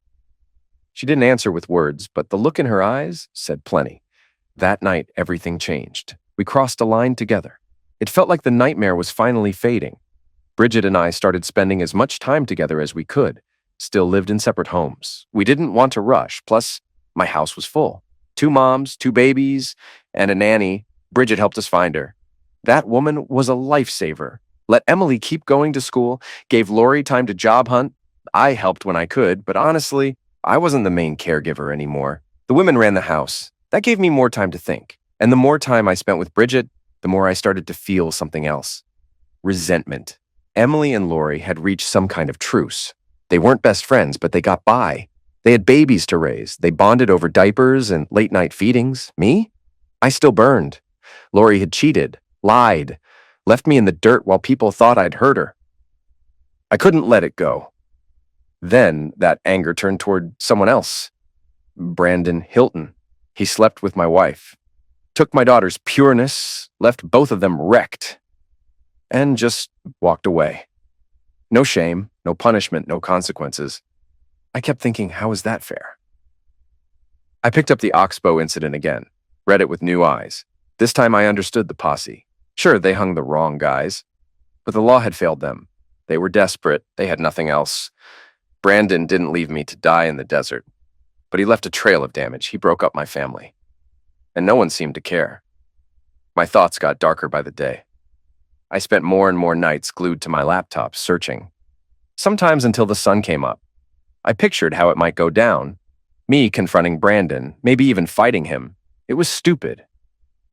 She didn't answer with words, but the look in her eyes said plenty. That night, everything changed. We crossed a line together. It felt like the nightmare was finally fading. Bridget and I started spending as much time together as we could. Still lived in separate homes. We didn't want to rush, plus my house was full. 2 moms, 2 babies, and a nanny. Bridget helped us find her. That woman was a lifesaver. Let Emily keep going to school, gave Lori time to job hunt. I helped when I could, but honestly, I wasn't the main caregiver anymore. The women ran the house. That gave me more time to think. And the more time I spent with Bridget, the more I started to feel something else. Resentment. Emily and Lori had reached some kind of truce. They weren't best friends, but they got by. They had babies to raise. They bonded over diapers and late-night feedings. Me? I still burned. Lori had cheated, lied, left me in the dirt while people thought I'd hurt her. I couldn't let it go. Then that anger turned toward someone else. Brandon Hilton. He slept with my wife, took my daughter's pureness, left both of them wrecked, and just walked away. No shame, no punishment, no consequences. I kept thinking, how is that fair? I picked up the Oxbow incident again, read it with new eyes. This time I understood the posse. Sure, they hung the wrong guys, but the law had failed them. They were desperate. They had nothing else. Brandon didn't leave me to die in the desert, but he left a trail of damage. He broke up my family, and no one seemed to care. My thoughts got darker by the day. I spent more and more nights glued to my laptop, searching. Sometimes until the sun came up. I pictured how it might go down. Me confronting Brandon, maybe even fighting him. It was stupid.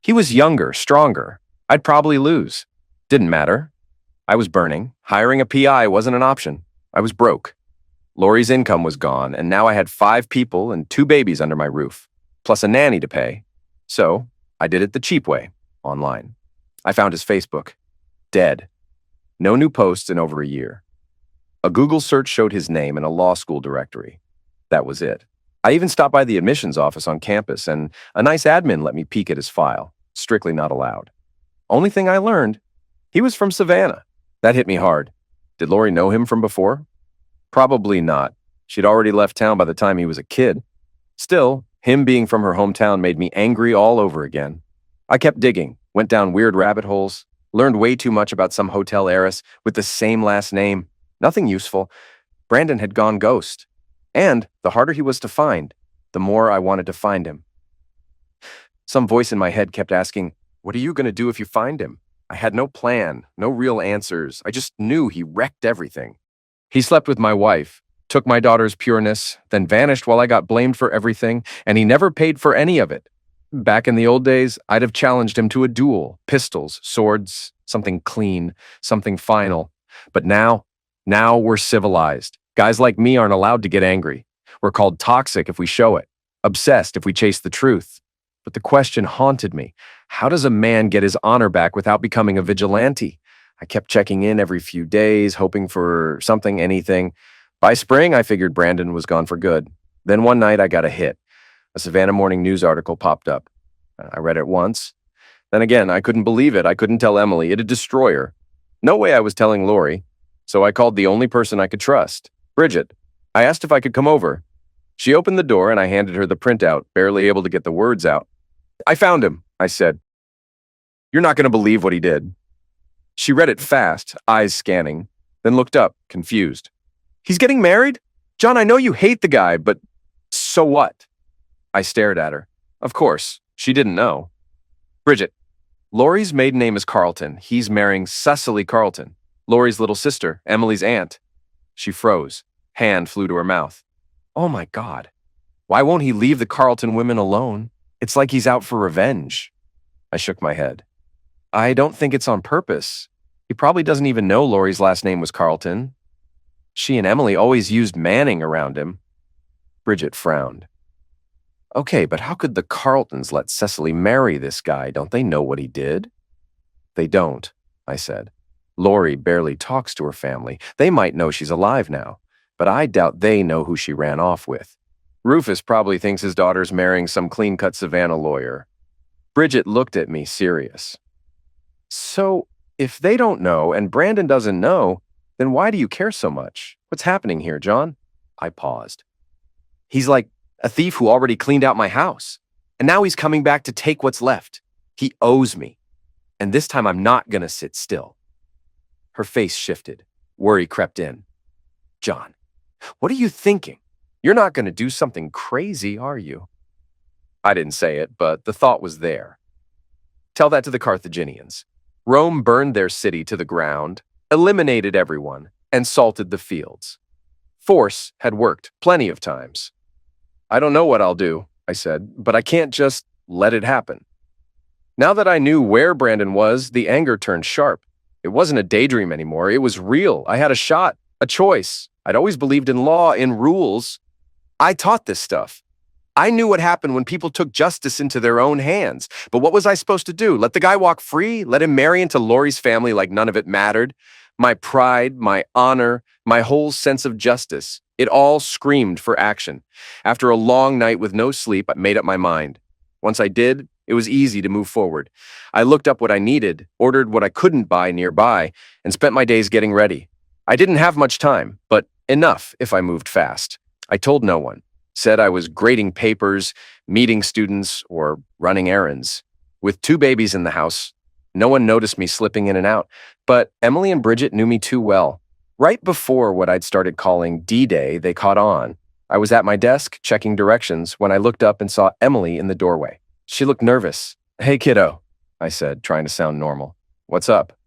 He was younger, stronger. I'd probably lose. Didn't matter. I was burning. Hiring a PI wasn't an option. I was broke. Lori's income was gone, and now I had 5 people and 2 babies under my roof, plus a nanny to pay. So I did it the cheap way, online. I found his Facebook. Dead. No new posts in over a year. A Google search showed his name in a law school directory. That was it. I even stopped by the admissions office on campus, and a nice admin let me peek at his file. Strictly not allowed. Only thing I learned, he was from Savannah. That hit me hard. Did Lori know him from before? Probably not. She'd already left town by the time he was a kid. Still, him being from her hometown made me angry all over again. I kept digging, went down weird rabbit holes, learned way too much about some hotel heiress with the same last name. Nothing useful. Brandon had gone ghost. And the harder he was to find, the more I wanted to find him. Some voice in my head kept asking, "What are you going to do if you find him?" I had no plan, no real answers. I just knew he wrecked everything. He slept with my wife, took my daughter's pureness, then vanished while I got blamed for everything, and he never paid for any of it. Back in the old days, I'd have challenged him to a duel, pistols, swords, something clean, something final. But now we're civilized. Guys like me aren't allowed to get angry. We're called toxic if we show it, obsessed if we chase the truth. But the question haunted me. How does a man get his honor back without becoming a vigilante? I kept checking in every few days, hoping for something, anything. By spring, I figured Brandon was gone for good. Then one night, I got a hit. A Savannah Morning News article popped up. I read it once. Then again, I couldn't believe it. I couldn't tell Emily. It'd destroy her. No way I was telling Lori. So I called the only person I could trust, Bridget. I asked if I could come over. She opened the door and I handed her the printout, barely able to get the words out. I found him, I said. You're not going to believe what he did. She read it fast, eyes scanning, then looked up, confused. He's getting married? John, I know you hate the guy, but so what? I stared at her. Of course, she didn't know. Bridget, Lori's maiden name is Carlton. He's marrying Cecily Carlton, Lori's little sister, Emily's aunt. She froze. Hand flew to her mouth. Oh my God. Why won't he leave the Carlton women alone? It's like he's out for revenge. I shook my head. I don't think it's on purpose. He probably doesn't even know Lori's last name was Carlton. She and Emily always used Manning around him. Bridget frowned. Okay, but how could the Carltons let Cecily marry this guy? Don't they know what he did? They don't, I said. Lori barely talks to her family. They might know she's alive now, but I doubt they know who she ran off with. Rufus probably thinks his daughter's marrying some clean-cut Savannah lawyer. Bridget looked at me serious. So, if they don't know and Brandon doesn't know, then why do you care so much? What's happening here, John? I paused. He's like a thief who already cleaned out my house, and now he's coming back to take what's left. He owes me, and this time I'm not gonna sit still. Her face shifted. Worry crept in. John, what are you thinking? You're not gonna do something crazy, are you? I didn't say it, but the thought was there. Tell that to the Carthaginians. Rome burned their city to the ground, eliminated everyone, and salted the fields. Force had worked plenty of times. I don't know what I'll do, I said, but I can't just let it happen. Now that I knew where Brandon was, the anger turned sharp. It wasn't a daydream anymore. It was real. I had a shot, a choice. I'd always believed in law, in rules. I taught this stuff. I knew what happened when people took justice into their own hands. But what was I supposed to do? Let the guy walk free? Let him marry into Lori's family like none of it mattered? My pride, my honor, my whole sense of justice, it all screamed for action. After a long night with no sleep, I made up my mind. Once I did, it was easy to move forward. I looked up what I needed, ordered what I couldn't buy nearby, and spent my days getting ready. I didn't have much time, but enough if I moved fast. I told no one. Said I was grading papers, meeting students, or running errands. With 2 babies in the house, no one noticed me slipping in and out, but Emily and Bridget knew me too well. Right before what I'd started calling D-Day, they caught on. I was at my desk, checking directions, when I looked up and saw Emily in the doorway. She looked nervous. Hey, kiddo, I said, trying to sound normal. What's up?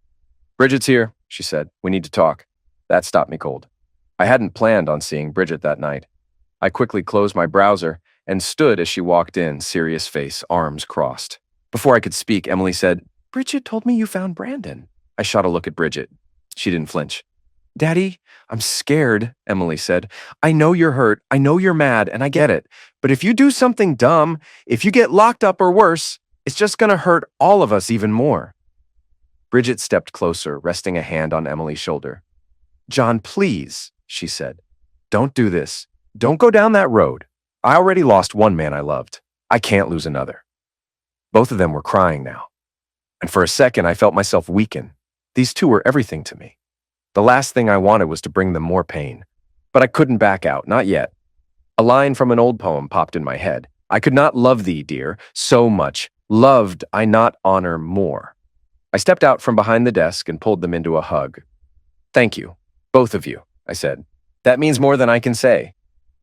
Bridget's here, she said. We need to talk. That stopped me cold. I hadn't planned on seeing Bridget that night. I quickly closed my browser and stood as she walked in, serious face, arms crossed. Before I could speak, Emily said, Bridget told me you found Brandon. I shot a look at Bridget. She didn't flinch. Daddy, I'm scared, Emily said. I know you're hurt, I know you're mad, and I get it. But if you do something dumb, if you get locked up or worse, it's just gonna hurt all of us even more. Bridget stepped closer, resting a hand on Emily's shoulder. John, please, she said. Don't do this. Don't go down that road. I already lost one man I loved. I can't lose another. Both of them were crying now. And for a second, I felt myself weaken. These two were everything to me. The last thing I wanted was to bring them more pain. But I couldn't back out, not yet. A line from an old poem popped in my head. I could not love thee, dear, so much. Loved I not honor more. I stepped out from behind the desk and pulled them into a hug. Thank you, both of you, I said. That means more than I can say.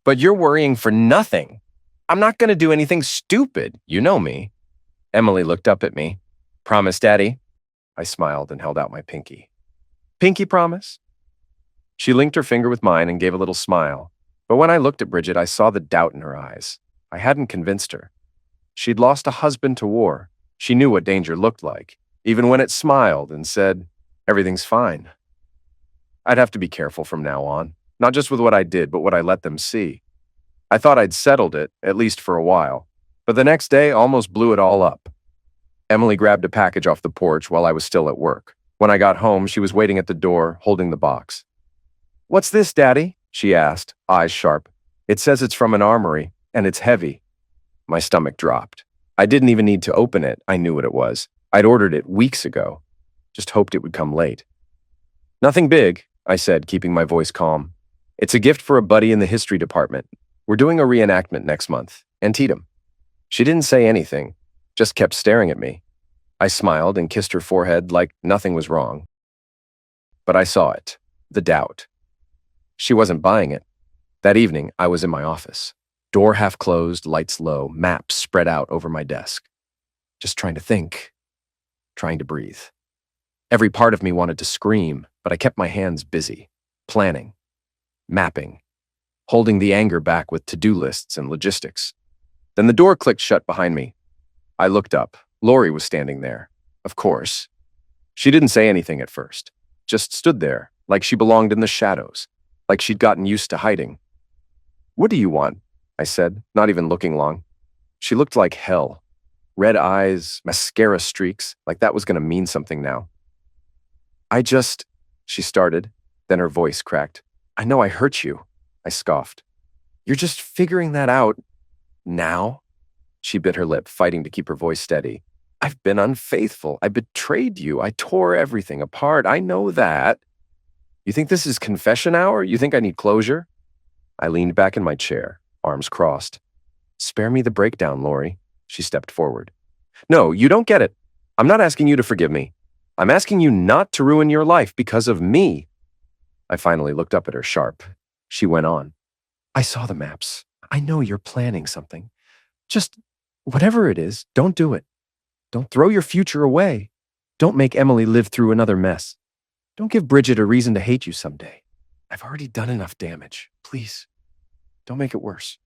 But you're worrying for nothing. I'm not going to do anything stupid. You know me. Emily looked up at me. Promise, Daddy? I smiled and held out my pinky. Pinky promise? She linked her finger with mine and gave a little smile. But when I looked at Bridget, I saw the doubt in her eyes. I hadn't convinced her. She'd lost a husband to war. She knew what danger looked like, even when it smiled and said, everything's fine. I'd have to be careful from now on. Not just with what I did, but what I let them see. I thought I'd settled it, at least for a while, but the next day almost blew it all up. Emily grabbed a package off the porch while I was still at work. When I got home, she was waiting at the door, holding the box. What's this, Daddy? She asked, eyes sharp. It says it's from an armory, and it's heavy. My stomach dropped. I didn't even need to open it. I knew what it was. I'd ordered it weeks ago. Just hoped it would come late. Nothing big, I said, keeping my voice calm. It's a gift for a buddy in the history department. We're doing a reenactment next month. Antietam. She didn't say anything, just kept staring at me. I smiled and kissed her forehead like nothing was wrong. But I saw it, the doubt. She wasn't buying it. That evening, I was in my office. Door half closed, lights low, maps spread out over my desk. Just trying to think, trying to breathe. Every part of me wanted to scream, but I kept my hands busy, planning, mapping, holding the anger back with to-do lists and logistics. Then the door clicked shut behind me. I looked up. Lori was standing there. Of course. She didn't say anything at first, just stood there, like she belonged in the shadows, like she'd gotten used to hiding. "What do you want?" I said, not even looking long. She looked like hell. Red eyes, mascara streaks, like that was going to mean something now. She started, then her voice cracked. "I know I hurt you," I scoffed. "You're just figuring that out now?" She bit her lip, fighting to keep her voice steady. "I've been unfaithful. I betrayed you. I tore everything apart. I know that. You think this is confession hour? You think I need closure?" I leaned back in my chair, arms crossed. "Spare me the breakdown, Lori." She stepped forward. "No, you don't get it. I'm not asking you to forgive me. I'm asking you not to ruin your life because of me." I finally looked up at her sharp. She went on. "I saw the maps. I know you're planning something. Just whatever it is, don't do it. Don't throw your future away. Don't make Emily live through another mess. Don't give Bridget a reason to hate you someday. I've already done enough damage. Please, don't make it worse."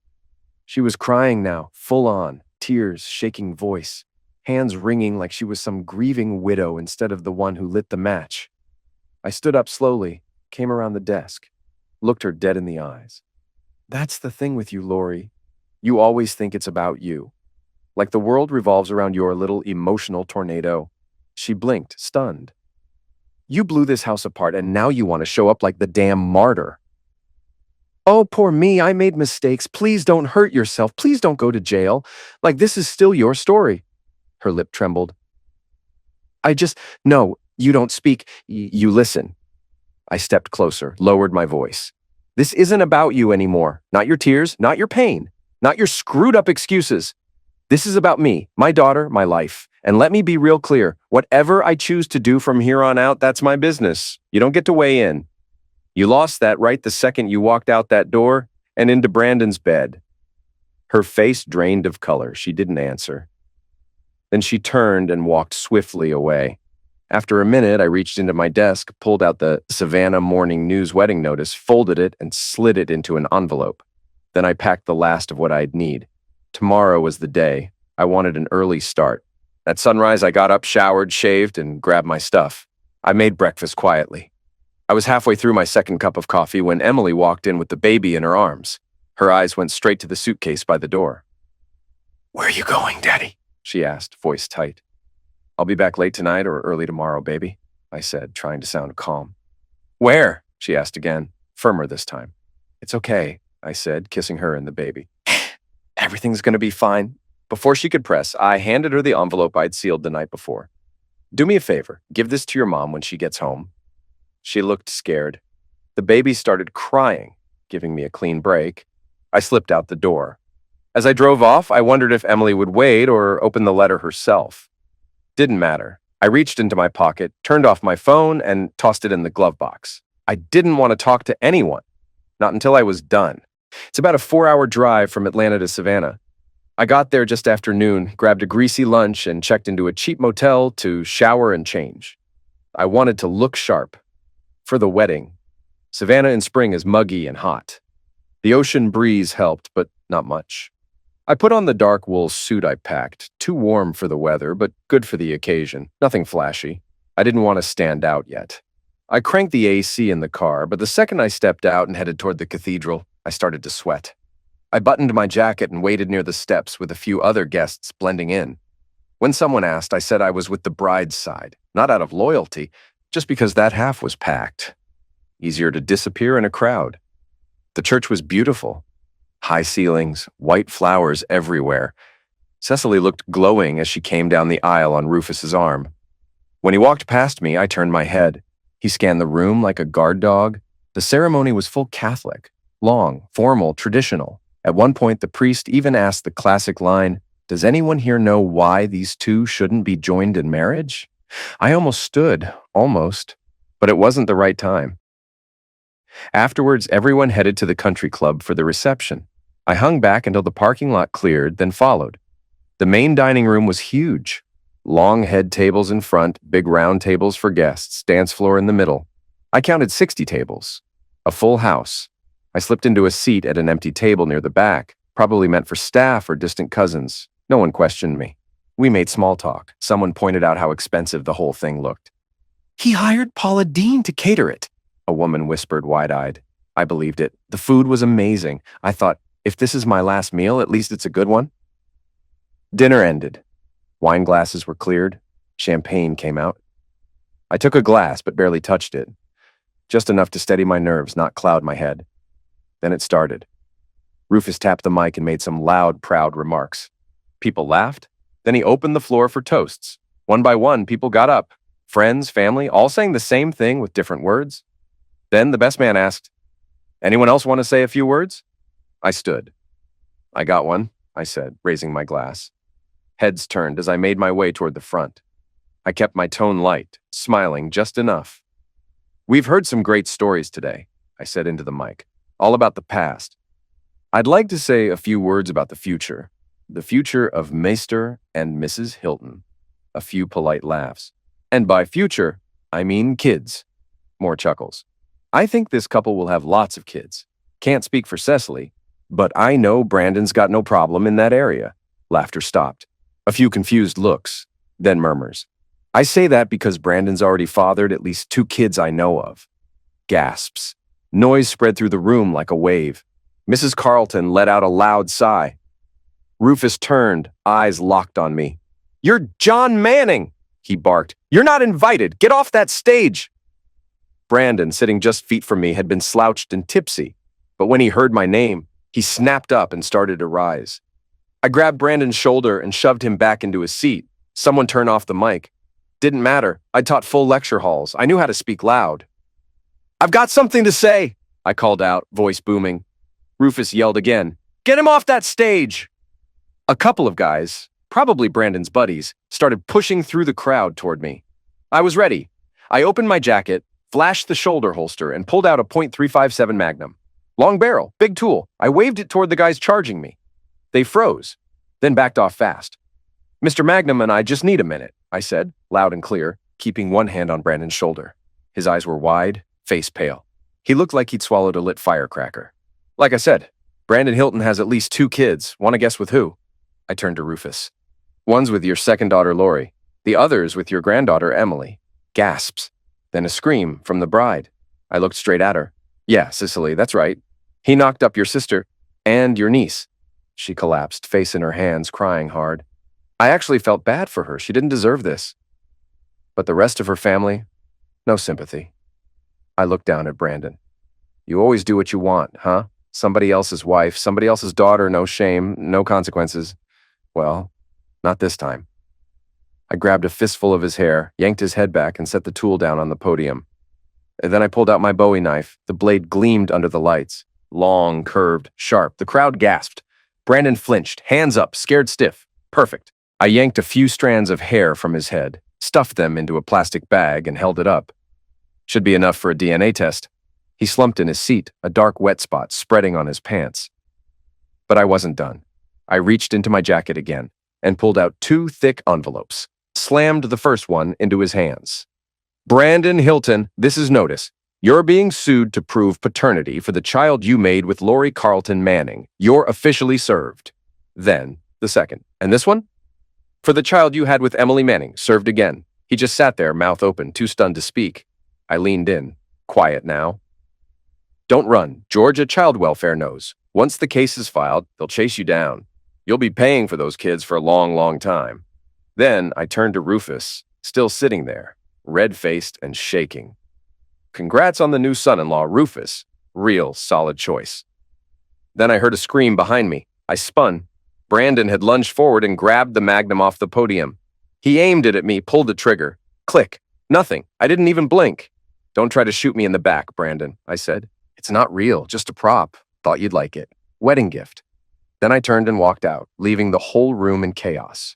She was crying now, full on, tears, shaking voice, hands wringing like she was some grieving widow instead of the one who lit the match. I stood up slowly, came around the desk, looked her dead in the eyes. "That's the thing with you, Lori. You always think it's about you. Like the world revolves around your little emotional tornado." She blinked, stunned. "You blew this house apart and now you want to show up like the damn martyr." "Oh, poor me, I made mistakes. Please don't hurt yourself. Please don't go to jail. Like this is still your story." Her lip trembled. No, you don't speak. You listen." I stepped closer, lowered my voice. "This isn't about you anymore. Not your tears, not your pain, not your screwed up excuses. This is about me, my daughter, my life. And let me be real clear. Whatever I choose to do from here on out, that's my business. You don't get to weigh in. You lost that right the second you walked out that door and into Brandon's bed." Her face drained of color. She didn't answer. Then she turned and walked swiftly away. After a minute, I reached into my desk, pulled out the Savannah Morning News wedding notice, folded it, and slid it into an envelope. Then I packed the last of what I'd need. Tomorrow was the day. I wanted an early start. At sunrise, I got up, showered, shaved, and grabbed my stuff. I made breakfast quietly. I was halfway through my second cup of coffee when Emily walked in with the baby in her arms. Her eyes went straight to the suitcase by the door. "Where are you going, Daddy?" she asked, voice tight. "I'll be back late tonight or early tomorrow, baby," I said, trying to sound calm. "Where?" she asked again, firmer this time. "It's okay," I said, kissing her and the baby. "Everything's going to be fine." Before she could press, I handed her the envelope I'd sealed the night before. "Do me a favor, give this to your mom when she gets home." She looked scared. The baby started crying, giving me a clean break. I slipped out the door. As I drove off, I wondered if Emily would wait or open the letter herself. Didn't matter. I reached into my pocket, turned off my phone, and tossed it in the glove box. I didn't want to talk to anyone, not until I was done. It's about a 4-hour drive from Atlanta to Savannah. I got there just after noon, grabbed a greasy lunch, and checked into a cheap motel to shower and change. I wanted to look sharp. For the wedding. Savannah in spring is muggy and hot. The ocean breeze helped, but not much. I put on the dark wool suit I packed, too warm for the weather, but good for the occasion. Nothing flashy. I didn't want to stand out yet. I cranked the AC in the car, but the second I stepped out and headed toward the cathedral, I started to sweat. I buttoned my jacket and waited near the steps with a few other guests blending in. When someone asked, I said I was with the bride's side, not out of loyalty, just because that half was packed. Easier to disappear in a crowd. The church was beautiful. High ceilings, white flowers everywhere. Cecily looked glowing as she came down the aisle on Rufus's arm. When he walked past me, I turned my head. He scanned the room like a guard dog. The ceremony was full Catholic, long, formal, traditional, At one point, the priest even asked the classic line, "Does anyone here know why these two shouldn't be joined in marriage?" I almost stood, almost, but it wasn't the right time. Afterwards, everyone headed to the country club for the reception. I hung back until the parking lot cleared, then followed. The main dining room was huge. Long head tables in front, big round tables for guests, dance floor in the middle. I counted 60 tables. A full house. I slipped into a seat at an empty table near the back, probably meant for staff or distant cousins. No one questioned me. We made small talk. Someone pointed out how expensive the whole thing looked. "He hired Paula Deen to cater it," a woman whispered wide-eyed. I believed it. The food was amazing. I thought, if this is my last meal, at least it's a good one. Dinner ended. Wine glasses were cleared. Champagne came out. I took a glass, but barely touched it. Just enough to steady my nerves, not cloud my head. Then it started. Rufus tapped the mic and made some loud, proud remarks. People laughed. Then he opened the floor for toasts. One by one, people got up. Friends, family, all saying the same thing with different words. Then the best man asked, "Anyone else want to say a few words?" I stood. "I got one," I said, raising my glass. Heads turned as I made my way toward the front. I kept my tone light, smiling just enough. "We've heard some great stories today," I said into the mic, "all about the past. I'd like to say a few words about the future of Mr. and Mrs. Hilton." A few polite laughs. "And by future, I mean kids." More chuckles. "I think this couple will have lots of kids. Can't speak for Cecily, but I know Brandon's got no problem in that area." Laughter stopped. A few confused looks, then murmurs. "I say that because Brandon's already fathered at least 2 kids I know of." Gasps. Noise spread through the room like a wave. Mrs. Carlton let out a loud sigh. Rufus turned, eyes locked on me. "You're John Manning!" he barked. "You're not invited! Get off that stage!" Brandon, sitting just feet from me, had been slouched and tipsy, but when he heard my name, he snapped up and started to rise. I grabbed Brandon's shoulder and shoved him back into his seat. Someone turned off the mic. Didn't matter. I'd taught full lecture halls. I knew how to speak loud. "I've got something to say," I called out, voice booming. Rufus yelled again, "Get him off that stage!" A couple of guys, probably Brandon's buddies, started pushing through the crowd toward me. I was ready. I opened my jacket, flashed the shoulder holster, and pulled out a .357 Magnum. Long barrel, big tool. I waved it toward the guys charging me. They froze, then backed off fast. "Mr. Magnum and I just need a minute," I said, loud and clear, keeping one hand on Brandon's shoulder. His eyes were wide, face pale. He looked like he'd swallowed a lit firecracker. "Like I said, Brandon Hilton has at least 2 kids. Want to guess with who?" I turned to Rufus. "One's with your second daughter, Lori. The other's with your granddaughter, Emily." Gasps. Then a scream from the bride. I looked straight at her. "Yeah, Cicely, that's right. He knocked up your sister and your niece." She collapsed, face in her hands, crying hard. I actually felt bad for her. She didn't deserve this. But the rest of her family, no sympathy. I looked down at Brandon. "You always do what you want, huh? Somebody else's wife, somebody else's daughter, no shame, no consequences. Well, not this time." I grabbed a fistful of his hair, yanked his head back, and set the tool down on the podium. And then I pulled out my Bowie knife. The blade gleamed under the lights. Long, curved, sharp. The crowd gasped. Brandon flinched, hands up, scared stiff. Perfect. I yanked a few strands of hair from his head, stuffed them into a plastic bag, and held it up. Should be enough for a DNA test. He slumped in his seat, a dark wet spot spreading on his pants. But I wasn't done. I reached into my jacket again and pulled out 2 thick envelopes, slammed the first one into his hands. "Brandon Hilton, this is notice. You're being sued to prove paternity for the child you made with Lori Carlton Manning. You're officially served." Then the second. "And this one? For the child you had with Emily Manning, served again." He just sat there, mouth open, too stunned to speak. I leaned in. "Quiet now. Don't run. Georgia Child Welfare knows. Once the case is filed, they'll chase you down. You'll be paying for those kids for a long, long time." Then I turned to Rufus, still sitting there, red-faced and shaking. "Congrats on the new son-in-law, Rufus. Real solid choice." Then I heard a scream behind me. I spun. Brandon had lunged forward and grabbed the Magnum off the podium. He aimed it at me, pulled the trigger. Click. Nothing. I didn't even blink. "Don't try to shoot me in the back, Brandon," I said. "It's not real, just a prop. Thought you'd like it. Wedding gift." Then I turned and walked out, leaving the whole room in chaos.